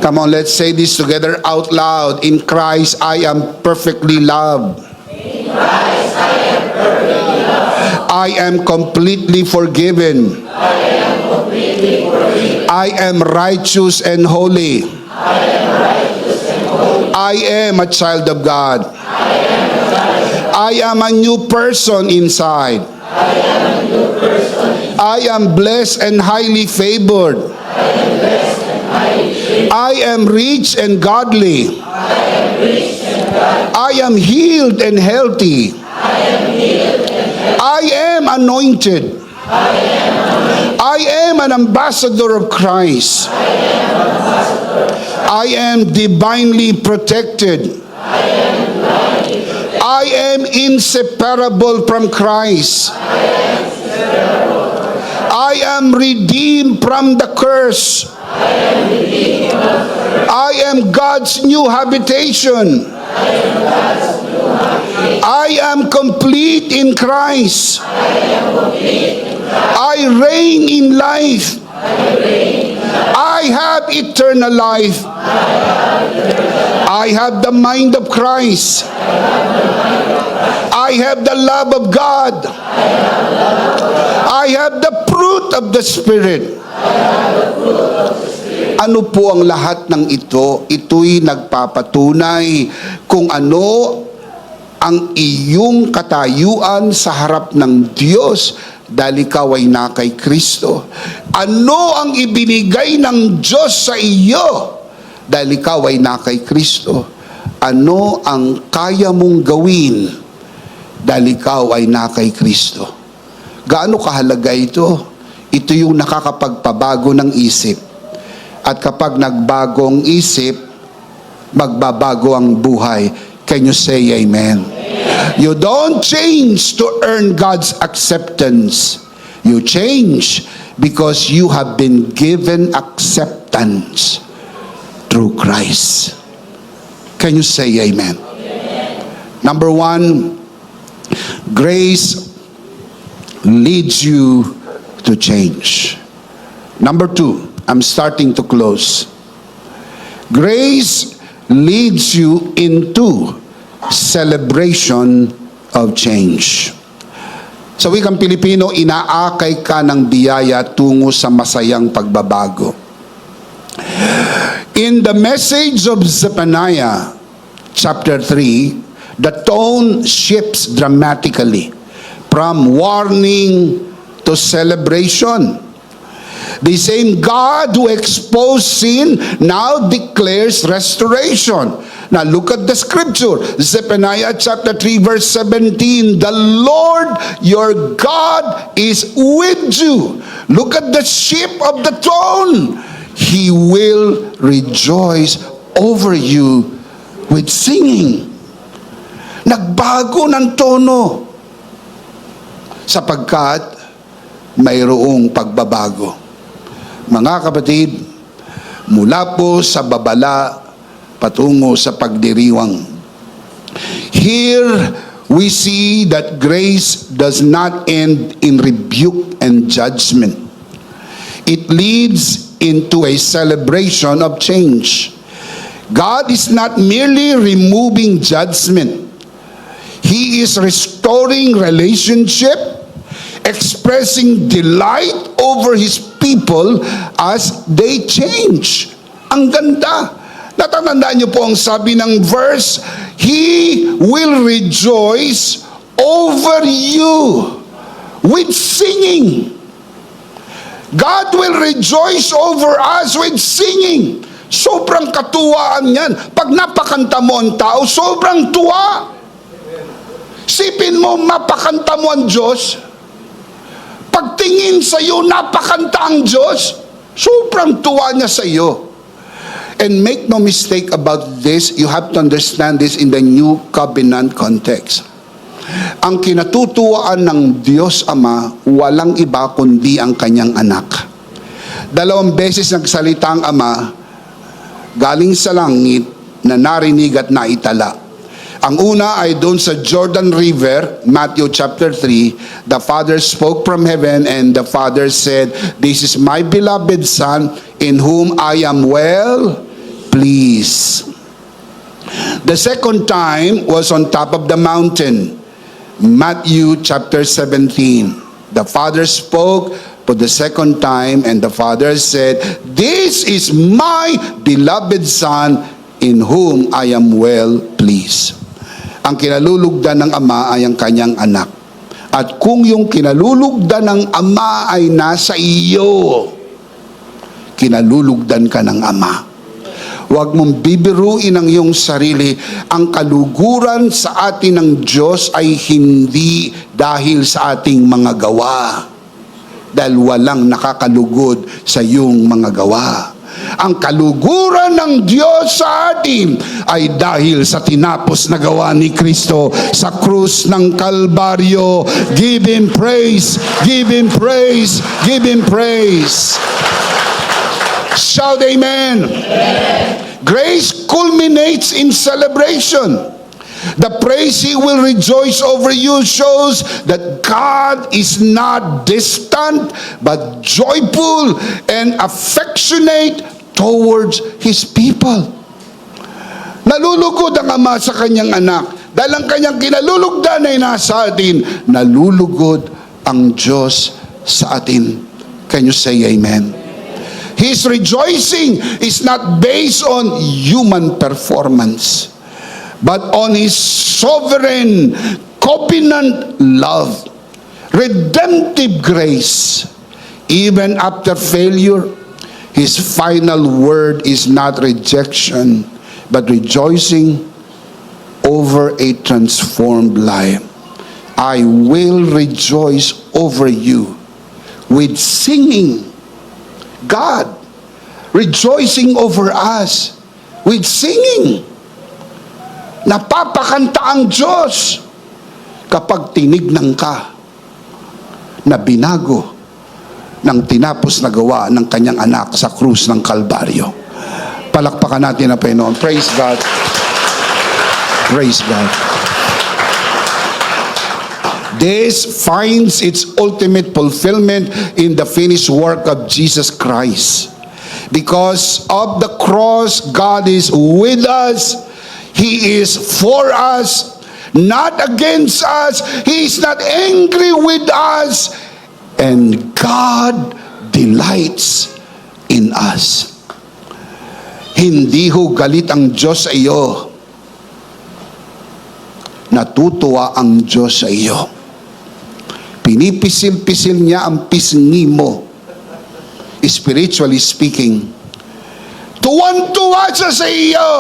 [SPEAKER 1] Come on, let's say this together out loud. In Christ, I am perfectly loved.
[SPEAKER 2] In Christ, I am perfectly loved.
[SPEAKER 1] I am completely forgiven.
[SPEAKER 2] I am completely forgiven.
[SPEAKER 1] I am righteous and holy.
[SPEAKER 2] I am righteous and holy.
[SPEAKER 1] I am a child of God.
[SPEAKER 2] I am a child.
[SPEAKER 1] I am a new person inside.
[SPEAKER 2] I am a new person.
[SPEAKER 1] I am blessed and highly favored.
[SPEAKER 2] I am blessed and highly favored.
[SPEAKER 1] I am rich and godly.
[SPEAKER 2] I am rich and godly.
[SPEAKER 1] I am healed and healthy.
[SPEAKER 2] I am healed and healthy.
[SPEAKER 1] I am anointed.
[SPEAKER 2] I am anointed.
[SPEAKER 1] I am an ambassador of Christ.
[SPEAKER 2] I am ambassador.
[SPEAKER 1] I am divinely protected.
[SPEAKER 2] I am divinely protected.
[SPEAKER 1] I am inseparable from Christ.
[SPEAKER 2] I am inseparable.
[SPEAKER 1] I am redeemed from the curse.
[SPEAKER 2] I am redeemed from the curse.
[SPEAKER 1] I am God's new habitation.
[SPEAKER 2] I am God's new habitation.
[SPEAKER 1] I am complete in Christ.
[SPEAKER 2] I am complete in Christ.
[SPEAKER 1] I reign in life.
[SPEAKER 2] I reign in life.
[SPEAKER 1] I have eternal life. I have the mind of Christ. I have the love of God. I have the fruit of the Spirit. Ano po ang lahat ng ito? Ito'y nagpapatunay kung ano ang iyong katayuan sa harap ng Diyos dahil ikaw ay na kay Kristo. Ano ang ibinigay ng Diyos sa iyo dahil ikaw ay na kay Kristo? Ano ang kaya mong gawin dahil ikaw ay na kay Kristo? Gaano kahalaga ito? Ito yung nakakapagpabago ng isip. At kapag nagbagong isip, magbabago ang buhay. Can you say amen? You don't change to earn God's acceptance. You change because you have been given acceptance through Christ. Can you say amen? Number one, grace leads you to change. Number two, I'm starting to close. Grace leads you into celebration of change. Sa wikang Pilipino, inaakay ka ng biyaya tungo sa masayang pagbabago. In the message of Zephaniah, chapter 3, the tone shifts dramatically from warning to celebration. The same God who exposed sin now declares restoration. Now look at the scripture. Zephaniah chapter 3 verse 17. The Lord your God is with you. Look at the shift of the tone. He will rejoice over you with singing. Nagbago ng tono sapagkat mayroong pagbabago. Mga kapatid, mula po sa babala patungo sa pagdiriwang. Here we see that grace does not end in rebuke and judgment. It leads into a celebration of change. God is not merely removing judgment. He is restoring relationship, expressing delight over His people as they change. Ang ganda. Natatandaan niyo po ang sabi ng verse, He will rejoice over you with singing. God will rejoice over us with singing. Sobrang katuwaan yan. Pag napakanta mo ang tao, sobrang tuwa. Sipin mo, mapakanta mo ang Diyos. Pagtingin sa iyo, napakanta ang Diyos. Sobrang tuwa niya sa iyo. And make no mistake about this, you have to understand this in the New Covenant context. Ang kinatutuwaan ng Diyos Ama, walang iba kundi ang kanyang anak. 2 beses nagsalita ang Ama, galing sa langit, na narinig at naitala. Ang una ay doon sa Jordan River, Matthew chapter 3, the Father spoke from heaven and the Father said, "This is my beloved Son, in whom I am well pleased." The second time was on top of the mountain, Matthew chapter 17. The Father spoke for the second time and the Father said, "This is my beloved Son, in whom I am well pleased." Ang kinalulugdan ng Ama ay ang kanyang anak. At kung yung kinalulugdan ng Ama ay nasa iyo, kinalulugdan ka ng Ama. Huwag mong bibiruin ang iyong sarili. Ang kaluguran sa atin ng Diyos ay hindi dahil sa ating mga gawa. Dahil walang nakakalugod sa iyong mga gawa. Ang kaluguran ng Diyos sa atin ay dahil sa tinapos na gawa ni Kristo sa krus ng Kalbaryo. Give Him praise, give Him praise, give Him praise. Shout amen. Grace culminates in celebration. The praise He will rejoice over you shows that God is not distant but joyful and affectionate towards His people. Nalulugod ang Ama sa kanyang anak. Dahil ang kanyang kinalulugdan ay nasa atin, nalulugod ang Diyos sa atin. Can you say amen? His rejoicing is not based on human performance, but on His sovereign covenant love, redemptive grace. Even after failure, His final word is not rejection, but rejoicing over a transformed life. I will rejoice over you with singing. God rejoicing over us with singing. Napapakanta ang Diyos kapag tinignan ka na binago ng tinapos na gawa ng kanyang anak sa krus ng Kalbaryo. Palakpakan natin ang Panginoon. Praise God. Praise God. This finds its ultimate fulfillment in the finished work of Jesus Christ. Because of the cross, God is with us. He is for us, not against us. He is not angry with us. And God delights in us. Hindi ho galit ang Diyos sa iyo. Natutuwa ang Diyos sa iyo. Pinipisil-pisil niya ang pisngi mo. Spiritually speaking, tuwan-tuwa siya sa iyo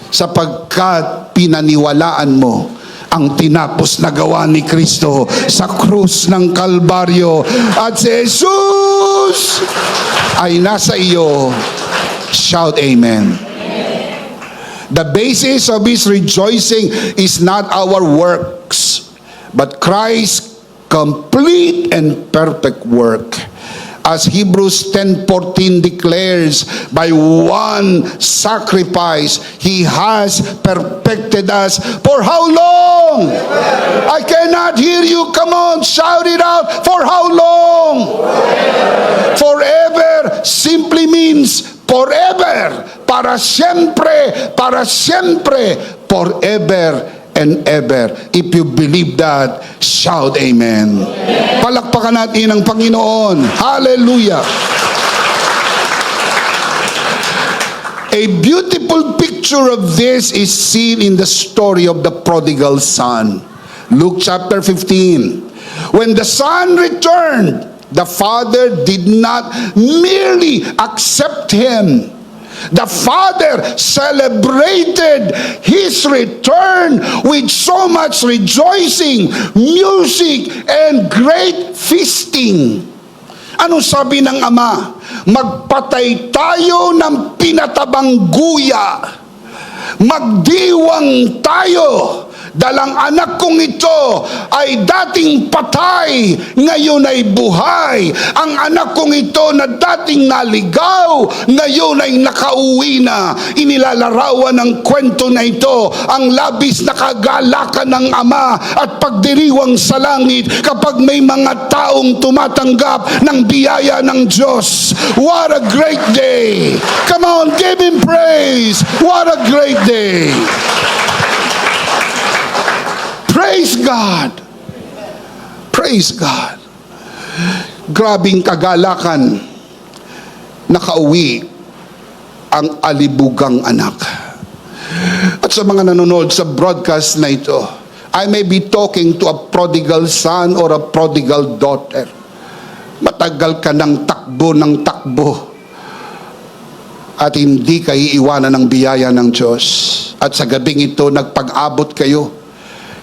[SPEAKER 1] sapagkat pinaniwalaan mo ang tinapos na gawa ni Kristo sa krus ng Kalbaryo. At si Jesus ay nasa iyo. Shout amen. The basis of His rejoicing is not our works, but Christ's complete and perfect work. As Hebrews 10:14 declares, by one sacrifice, He has perfected us. For how long? I cannot hear you. Come on, shout it out. For how long? Forever simply means forever. Para siempre, forever and ever. If you believe that, shout amen. Palakpakan natin ang Panginoon. Hallelujah. A beautiful picture of this is seen in the story of the prodigal son. Luke chapter 15. When the son returned, the father did not merely accept him, The Father celebrated His return with so much rejoicing, music, and great feasting. Ano sabi ng Ama? Magpatay tayo ng pinatabang guya. Magdiwang tayo. Dalang anak kong ito ay dating patay, ngayon ay buhay. Ang anak kong ito na dating naligaw, ngayon ay nakauwi na. Inilalarawan ng kwento na ito ang labis na kagalakan ng Ama at pagdiriwang sa langit kapag may mga taong tumatanggap ng biyaya ng Diyos. What a great day! Come on, give Him praise! What a great day! Praise God! Praise God! Grabing kagalakan, nakauwi ang alibugang anak. At sa mga nanonood sa broadcast na ito, I may be talking to a prodigal son or a prodigal daughter. Matagal ka ng takbo at hindi ka iiwanan ng biyaya ng Diyos. At sa gabing ito, nagpag-abot kayo.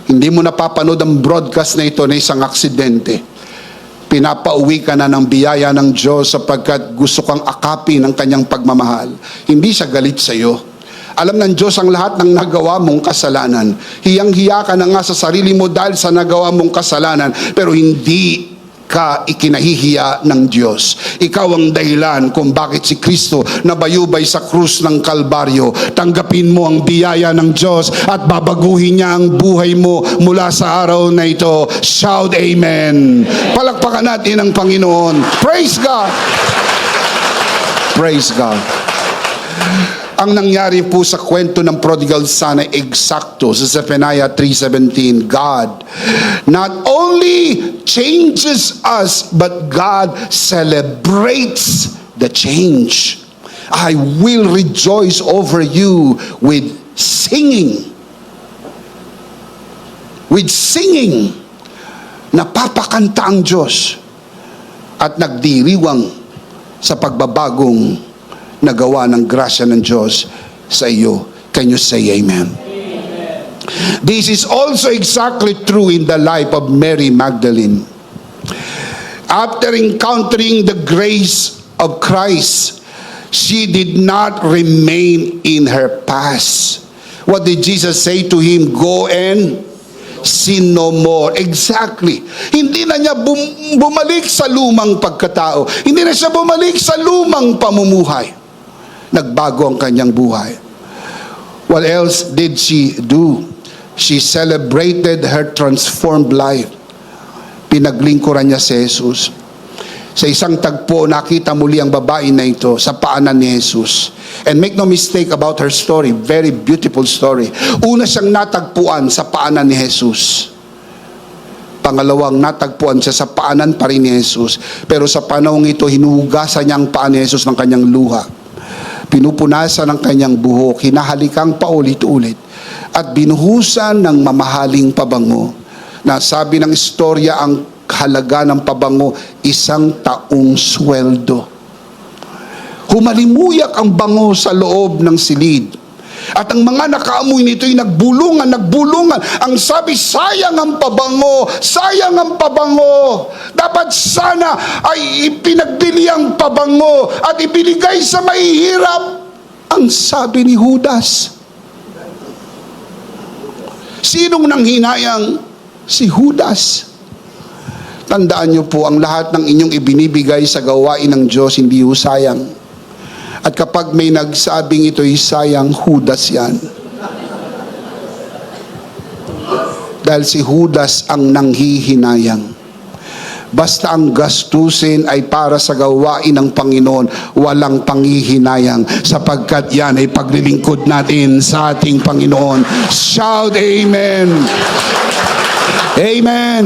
[SPEAKER 1] Hindi mo napapanood ang broadcast na ito na isang aksidente. Pinapauwi ka na ng biyaya ng Diyos sapagkat gusto kang akapin ng kanyang pagmamahal. Hindi siya galit sa iyo. Alam ng Diyos ang lahat ng nagawa mong kasalanan. Hiyang-hiya ka na nga sa sarili mo dahil sa nagawa mong kasalanan, pero hindi ka ikinahihiya ng Diyos. Ikaw ang dahilan kung bakit si Kristo nabayubay sa krus ng Kalbaryo. Tanggapin mo ang biyaya ng Diyos at babaguhin niya ang buhay mo mula sa araw na ito. Shout Amen. Palakpakan natin ang Panginoon. Praise God. Praise God. Ang nangyari po sa kwento ng prodigal son ay eksakto sa Zephaniah 3:17. God not only changes us, but God celebrates the change. I will rejoice over you with singing. With singing. Napapakanta ang Diyos at nagdiriwang sa pagbabagong nagawa ng grasya ng Diyos sa iyo. Can you say amen? Amen? This is also exactly true in the life of Mary Magdalene. After encountering the grace of Christ, she did not remain in her past. What did Jesus say to him? Go and sin no more. Exactly. Hindi na niya bumalik sa lumang pagkatao. Hindi na siya bumalik sa lumang pamumuhay. Nagbago ang kanyang buhay. What else did she do? She celebrated her transformed life. Pinaglingkuran niya si Jesus. Sa isang tagpo, nakita muli ang babae na ito sa paanan ni Jesus. And make no mistake about her story. Very beautiful story. Una siyang natagpuan sa paanan ni Jesus. Pangalawang, natagpuan siya sa paanan pa rin ni Jesus. Pero sa panahong ito, hinuhugasan niya ang paan ni Jesus ng kanyang luha. Pinupunasan ng kanyang buhok, hinahalikang paulit-ulit, at binuhusan ng mamahaling pabango. Nasabi ng istorya ang halaga ng pabango, 1 taong sweldo. Humalimuyak ang bango sa loob ng silid. At ang mga nakaamoy nito ay nagbulungan. Ang sabi, sayang ang pabango, sayang ang pabango. Dapat sana ay ipinagbili ang pabango at ibinigay sa mahihirap. Ang sabi ni Judas. Sinong nanghinayang? Si Judas. Tandaan niyo po, ang lahat ng inyong ibinibigay sa gawain ng Diyos, hindi ho sayang. At kapag may nagsabing ito'y sayang, Judas yan. Dahil si Judas ang nanghihinayang. Basta ang gastusin ay para sa gawain ng Panginoon, walang panghihinayang, sapagkat yan ay paglilingkod natin sa ating Panginoon. Shout Amen! Amen!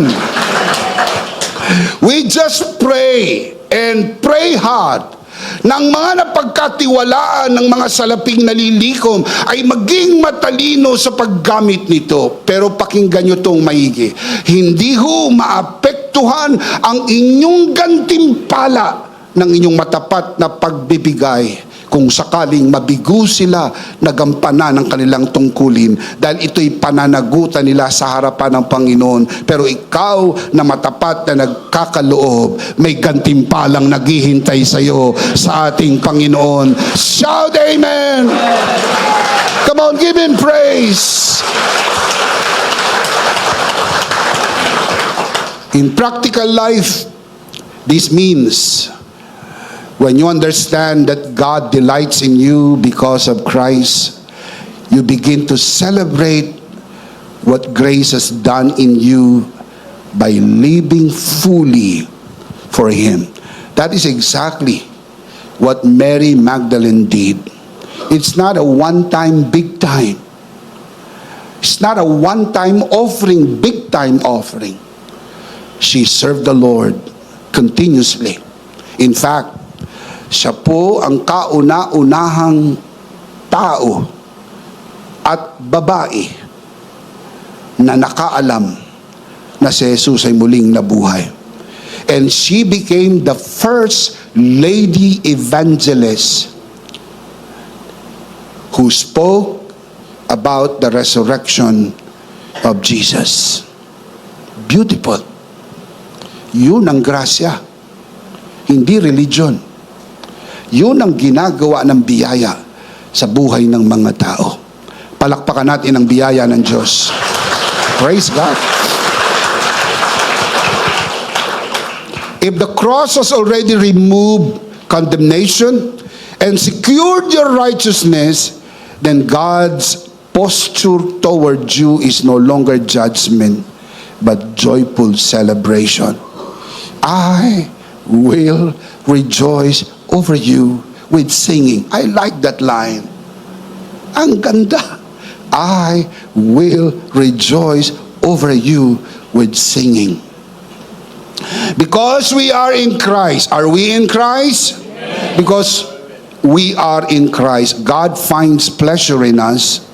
[SPEAKER 1] We just pray and pray hard ng mga napagkatiwalaan ng mga salaping nalilikom ay maging matalino sa paggamit nito. Pero pakinggan nyo itong maigi. Hindi ho maapektuhan ang inyong gantimpala ng inyong matapat na pagbibigay kung sakaling mabigo sila na gampanan ng kanilang tungkulin, dahil ito'y pananagutan nila sa harapan ng Panginoon. Pero ikaw na matapat na nagkakaloob, may gantimpalang naghihintay sa iyo sa ating Panginoon. Shout amen! Come on, give Him praise! In practical life, this means when you understand that God delights in you because of Christ, you begin to celebrate what grace has done in you by living fully for Him. That is exactly what Mary Magdalene did. It's not a one-time, big time. It's not a one-time offering, big time offering. She served the Lord continuously. In fact, siya po ang kauna-unahang tao at babae na nakaalam na si Jesus ay muling nabuhay. And she became the first lady evangelist who spoke about the resurrection of Jesus. Beautiful. Yun ang grasya, hindi religion. Yun ang ginagawa ng biyaya sa buhay ng mga tao. Palakpakan natin ang biyaya ng Diyos. Praise God. If the cross has already removed condemnation and secured your righteousness, then God's posture toward you is no longer judgment, but joyful celebration. I will rejoice over you with singing. I like that line. Ang ganda. I will rejoice over you with singing. Because we are in Christ. Are we in Christ? Because we are in Christ. God finds pleasure in us,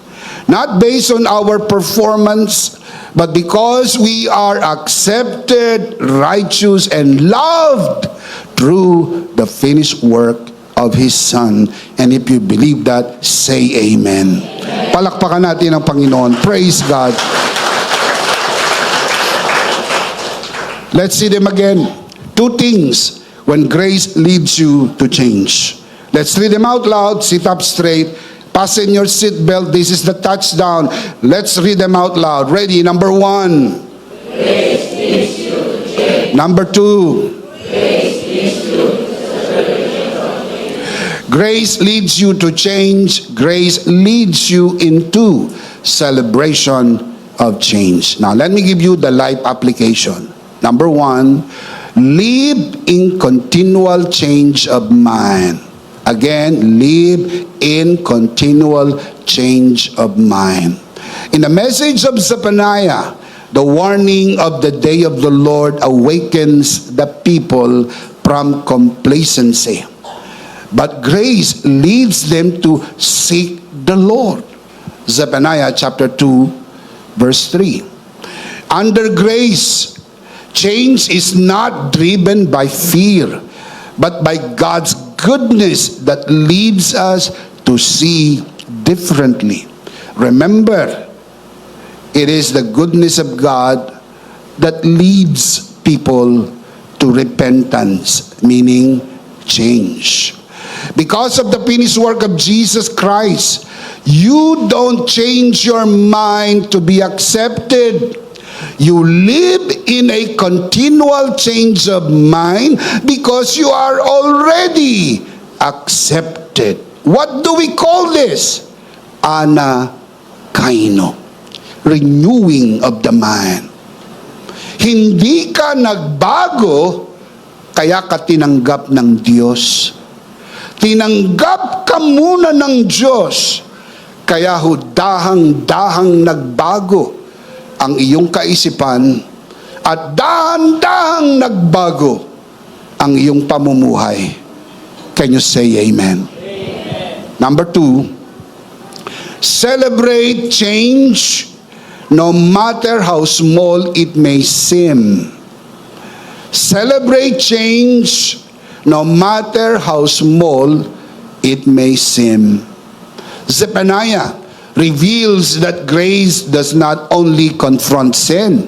[SPEAKER 1] not based on our performance, but because we are accepted, righteous, and loved through the finished work of His Son. And if you believe that, say amen. Palakpakan natin ang Panginoon. Praise God. Let's see them again. Two things when grace leads you to change. Let's read them out loud. Sit up straight. Fasten your seatbelt. This is the touchdown. Let's read them out loud. Ready? Number 1.
[SPEAKER 2] Grace leads you to change.
[SPEAKER 1] Number 2.
[SPEAKER 2] Grace leads you to celebration of change.
[SPEAKER 1] Grace leads you to change. Grace leads you into celebration of change. Now, let me give you the life application. Number 1, live in continual change of mind. Again, live in continual change of mind. In the message of Zephaniah, the warning of the day of the Lord awakens the people from complacency. But grace leads them to seek the Lord. Zephaniah chapter 2, verse 3. Under grace, change is not driven by fear, but by God's goodness that leads us to see differently. Remember, it is the goodness of God that leads people to repentance, meaning change. Because of the finished work of Jesus Christ, you don't change your mind to be accepted. You live in a continual change of mind because you are already accepted. What do we call this? Anakaino. Renewing of the mind. Hindi ka nagbago, kaya ka tinanggap ng Diyos. Tinanggap ka muna ng Diyos, kaya dahang-dahang nagbago ang iyong kaisipan at dahan-dahang nagbago ang iyong pamumuhay. Can you say amen? Amen. Number 2, celebrate change no matter how small it may seem. Celebrate change no matter how small it may seem. Zephaniah reveals that grace does not only confront sin,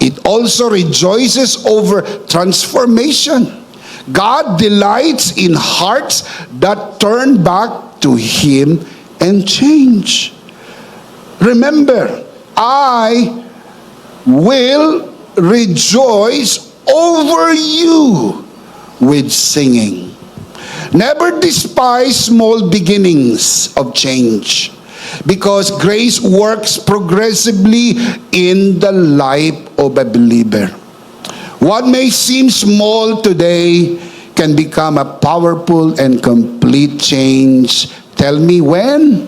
[SPEAKER 1] it also rejoices over transformation. God delights in hearts that turn back to Him and change. Remember, I will rejoice over you with singing. Never despise small beginnings of change, because grace works progressively in the life of a believer. What may seem small today can become a powerful and complete change. Tell me when?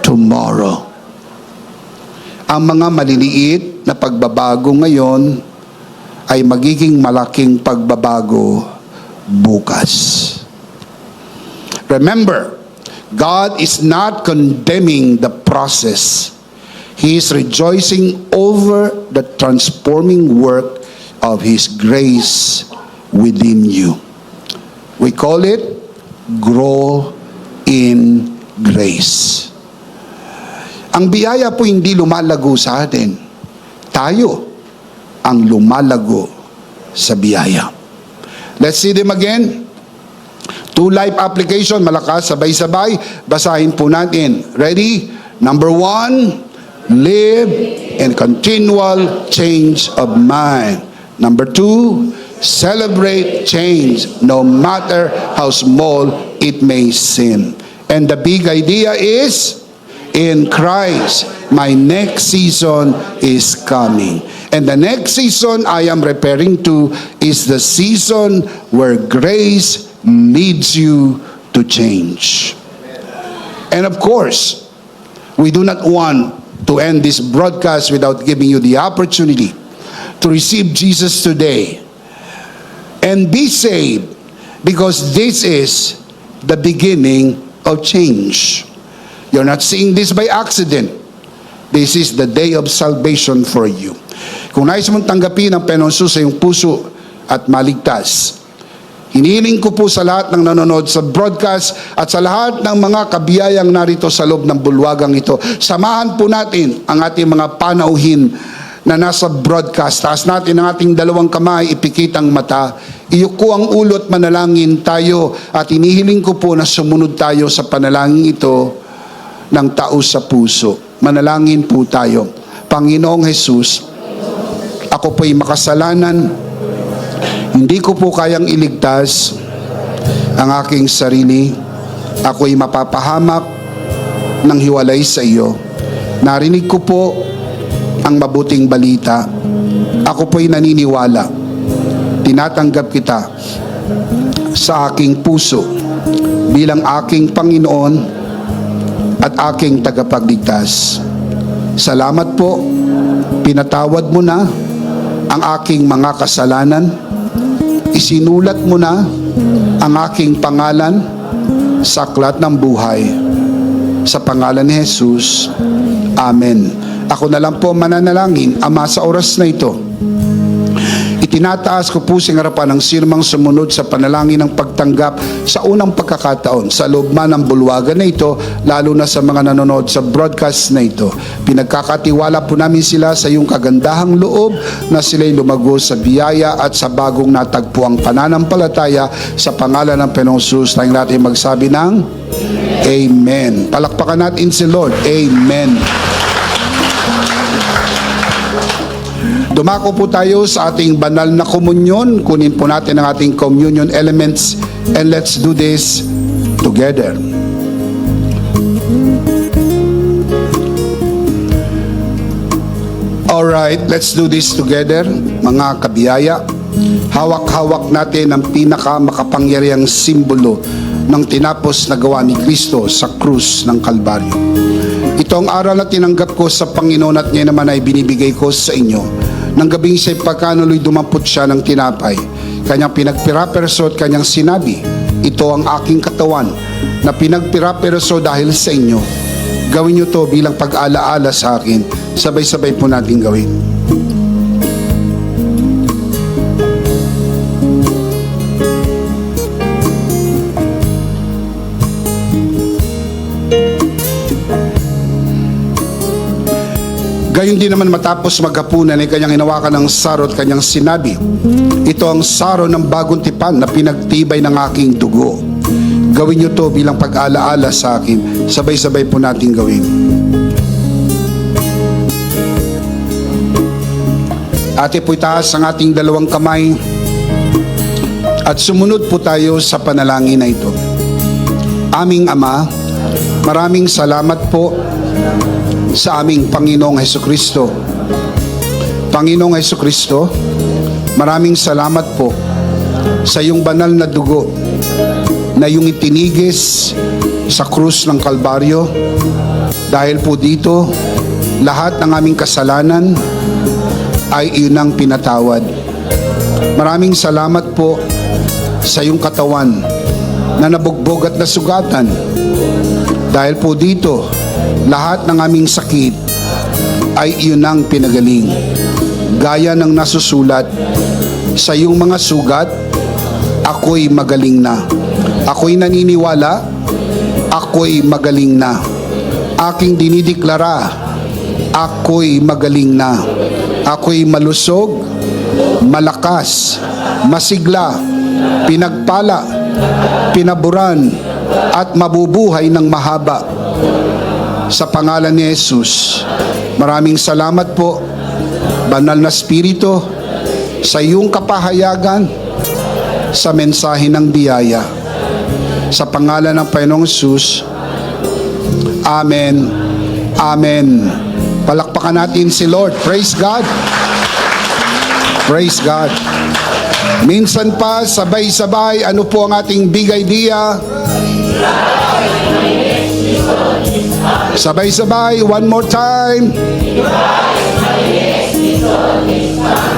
[SPEAKER 1] Tomorrow. Ang mga maliliit na pagbabago ngayon ay magiging malaking pagbabago bukas. Remember, God is not condemning the process. He is rejoicing over the transforming work of His grace within you. We call it grow in grace. Ang biyaya po hindi lumalago sa atin. Tayo ang lumalago sa biyaya. Let's see them again. 2 life application, malakas, sabay-sabay. Basahin po natin. Ready? Number 1, live in continual change of mind. Number 2, celebrate change no matter how small it may seem. And the big idea is, in Christ, my next season is coming. And the next season I am referring to is the season where grace leads you to change. And of course, we do not want to end this broadcast without giving you the opportunity to receive Jesus today and be saved, because this is the beginning of change. You're not seeing this by accident. This is the day of salvation for you. Kung nais mong tanggapin ang Panginoon Jesus sa iyong puso at maligtas, hinihiling ko po sa lahat ng nanonood sa broadcast at sa lahat ng mga kabiyayang narito sa loob ng bulwagang ito, samahan po natin ang ating mga panauhin na nasa broadcast. Taas natin ang ating dalawang kamay, ipikit ang mata, iyuko ang ulot, manalangin tayo, at inihiling ko po na sumunod tayo sa panalangin ito ng taos sa puso. Manalangin po tayo. Panginoong Jesus, ako po'y makasalanan, hindi ko po kayang iligtas ang aking sarili. Ako'y mapapahamak ng hiwalay sa iyo. Narinig ko po ang mabuting balita. Ako po'y naniniwala. Tinatanggap kita sa aking puso bilang aking Panginoon at aking tagapagligtas. Salamat po, pinatawad mo na ang aking mga kasalanan. Isinulat mo na ang aking pangalan sa aklat ng buhay. Sa pangalan ni Jesus, Amen. Ako na lang po mananalangin. Ama, sa oras na ito, itinataas ko po sa harapan ng sinumang sumunod sa panalangin ng pagtanggap sa unang pagkakataon sa loob man ng bulwagan na ito, lalo na sa mga nanonood sa broadcast na ito. Pinagkakatiwala po namin sila sa iyong kagandahang loob na sila'y lumago sa biyaya at sa bagong natagpuang pananampalataya. Sa pangalan ng Panginoong Jesus, tayong natin magsabi ng Amen. Palakpakan natin si Lord. Amen. Dumako po tayo sa ating banal na komunyon. Kunin po natin ang ating communion elements and let's do this together. Alright, let's do this together, mga kabiyaya. Hawak-hawak natin ang pinaka-makapangyarihang simbolo ng tinapos na gawa ni Kristo sa krus ng Kalbaryo. Ito ang aral na tinanggap ko sa Panginoon at ngayon naman ay binibigay ko sa inyo. Nang gabing siya'y pagkanuloy dumampot siya ng tinapay, kanyang pinagpiraperso at kanyang sinabi, ito ang aking katawan na pinagpiraperso dahil sa inyo. Gawin niyo to bilang pag-alaala sa akin. Sabay-sabay po natin gawin. hindi naman matapos maghapunan ay kanyang hinawakan ng saro at kanyang sinabi, ito ang saro ng bagong tipan na pinagtibay ng aking dugo. Gawin niyo to bilang pag-alaala sa akin. Sabay-sabay po natin gawin. Ate po itaas ang ating dalawang kamay at sumunod po tayo sa panalangin na ito. Aming Ama, maraming salamat po sa aming Panginoong Hesukristo. Panginoong Hesukristo, maraming salamat po sa iyong banal na dugo na iyong itinigis sa krus ng Kalbaryo. Dahil po dito, lahat ng aming kasalanan ay iyon ang pinatawad. Maraming salamat po sa iyong katawan na nabugbog at nasugatan. Dahil po dito, lahat ng aming sakit ay iyon ang pinagaling. Gaya ng nasusulat, sa iyong mga sugat, ako'y magaling na. Ako'y naniniwala, ako'y magaling na. Aking dinideklara, ako'y magaling na. Ako'y malusog, malakas, masigla, pinagpala, pinaburan, at mabubuhay ng mahaba. Sa pangalan ni Jesus, maraming salamat po, Banal na Espiritu, sa iyong kapahayagan, sa mensahe ng biyaya. Sa pangalan ng Panginoong Jesus, Amen. Amen. Palakpakan natin si Lord. Praise God. Praise God. Minsan pa, sabay-sabay, ano po ang ating big idea? Sabay-sabay, one more time.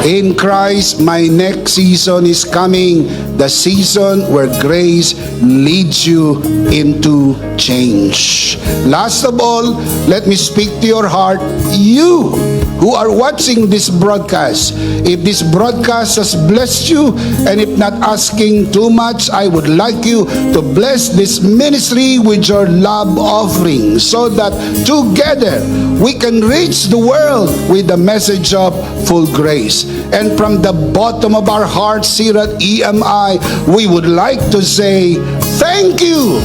[SPEAKER 1] In Christ, my next season is coming. The season where grace leads you into change. Last of all, let me speak to your heart. You who are watching this broadcast, if this broadcast has blessed you, and if not asking too much, I would like you to bless this ministry with your love offering so that together we can reach the world with the message of full grace. And from the bottom of our hearts here at EMI, we would like to say thank you.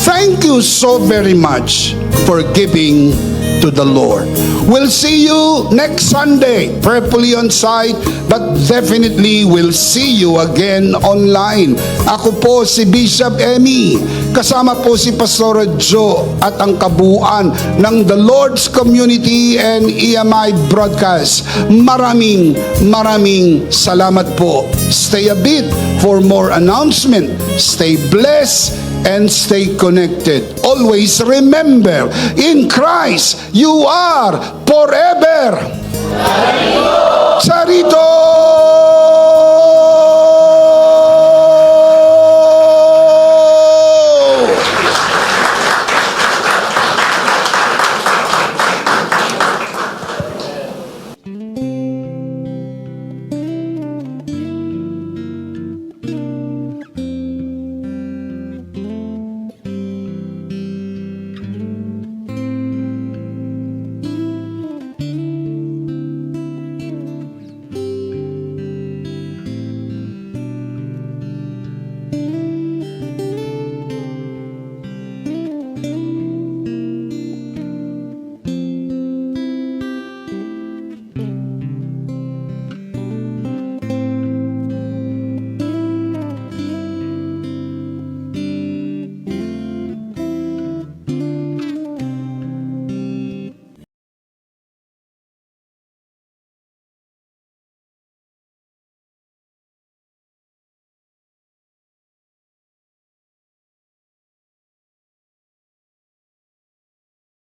[SPEAKER 1] Thank you so very much for giving to the Lord. We'll see you next Sunday, prayerfully on site, but definitely we'll see you again online. Ako po si Bishop Emmy, kasama po si Pastor Joe at ang kabuuan ng The Lord's Community and EMI Broadcast. Maraming salamat po. Stay a bit for more announcement. Stay blessed and stay connected. Always remember, in Christ, you are forever. Charito!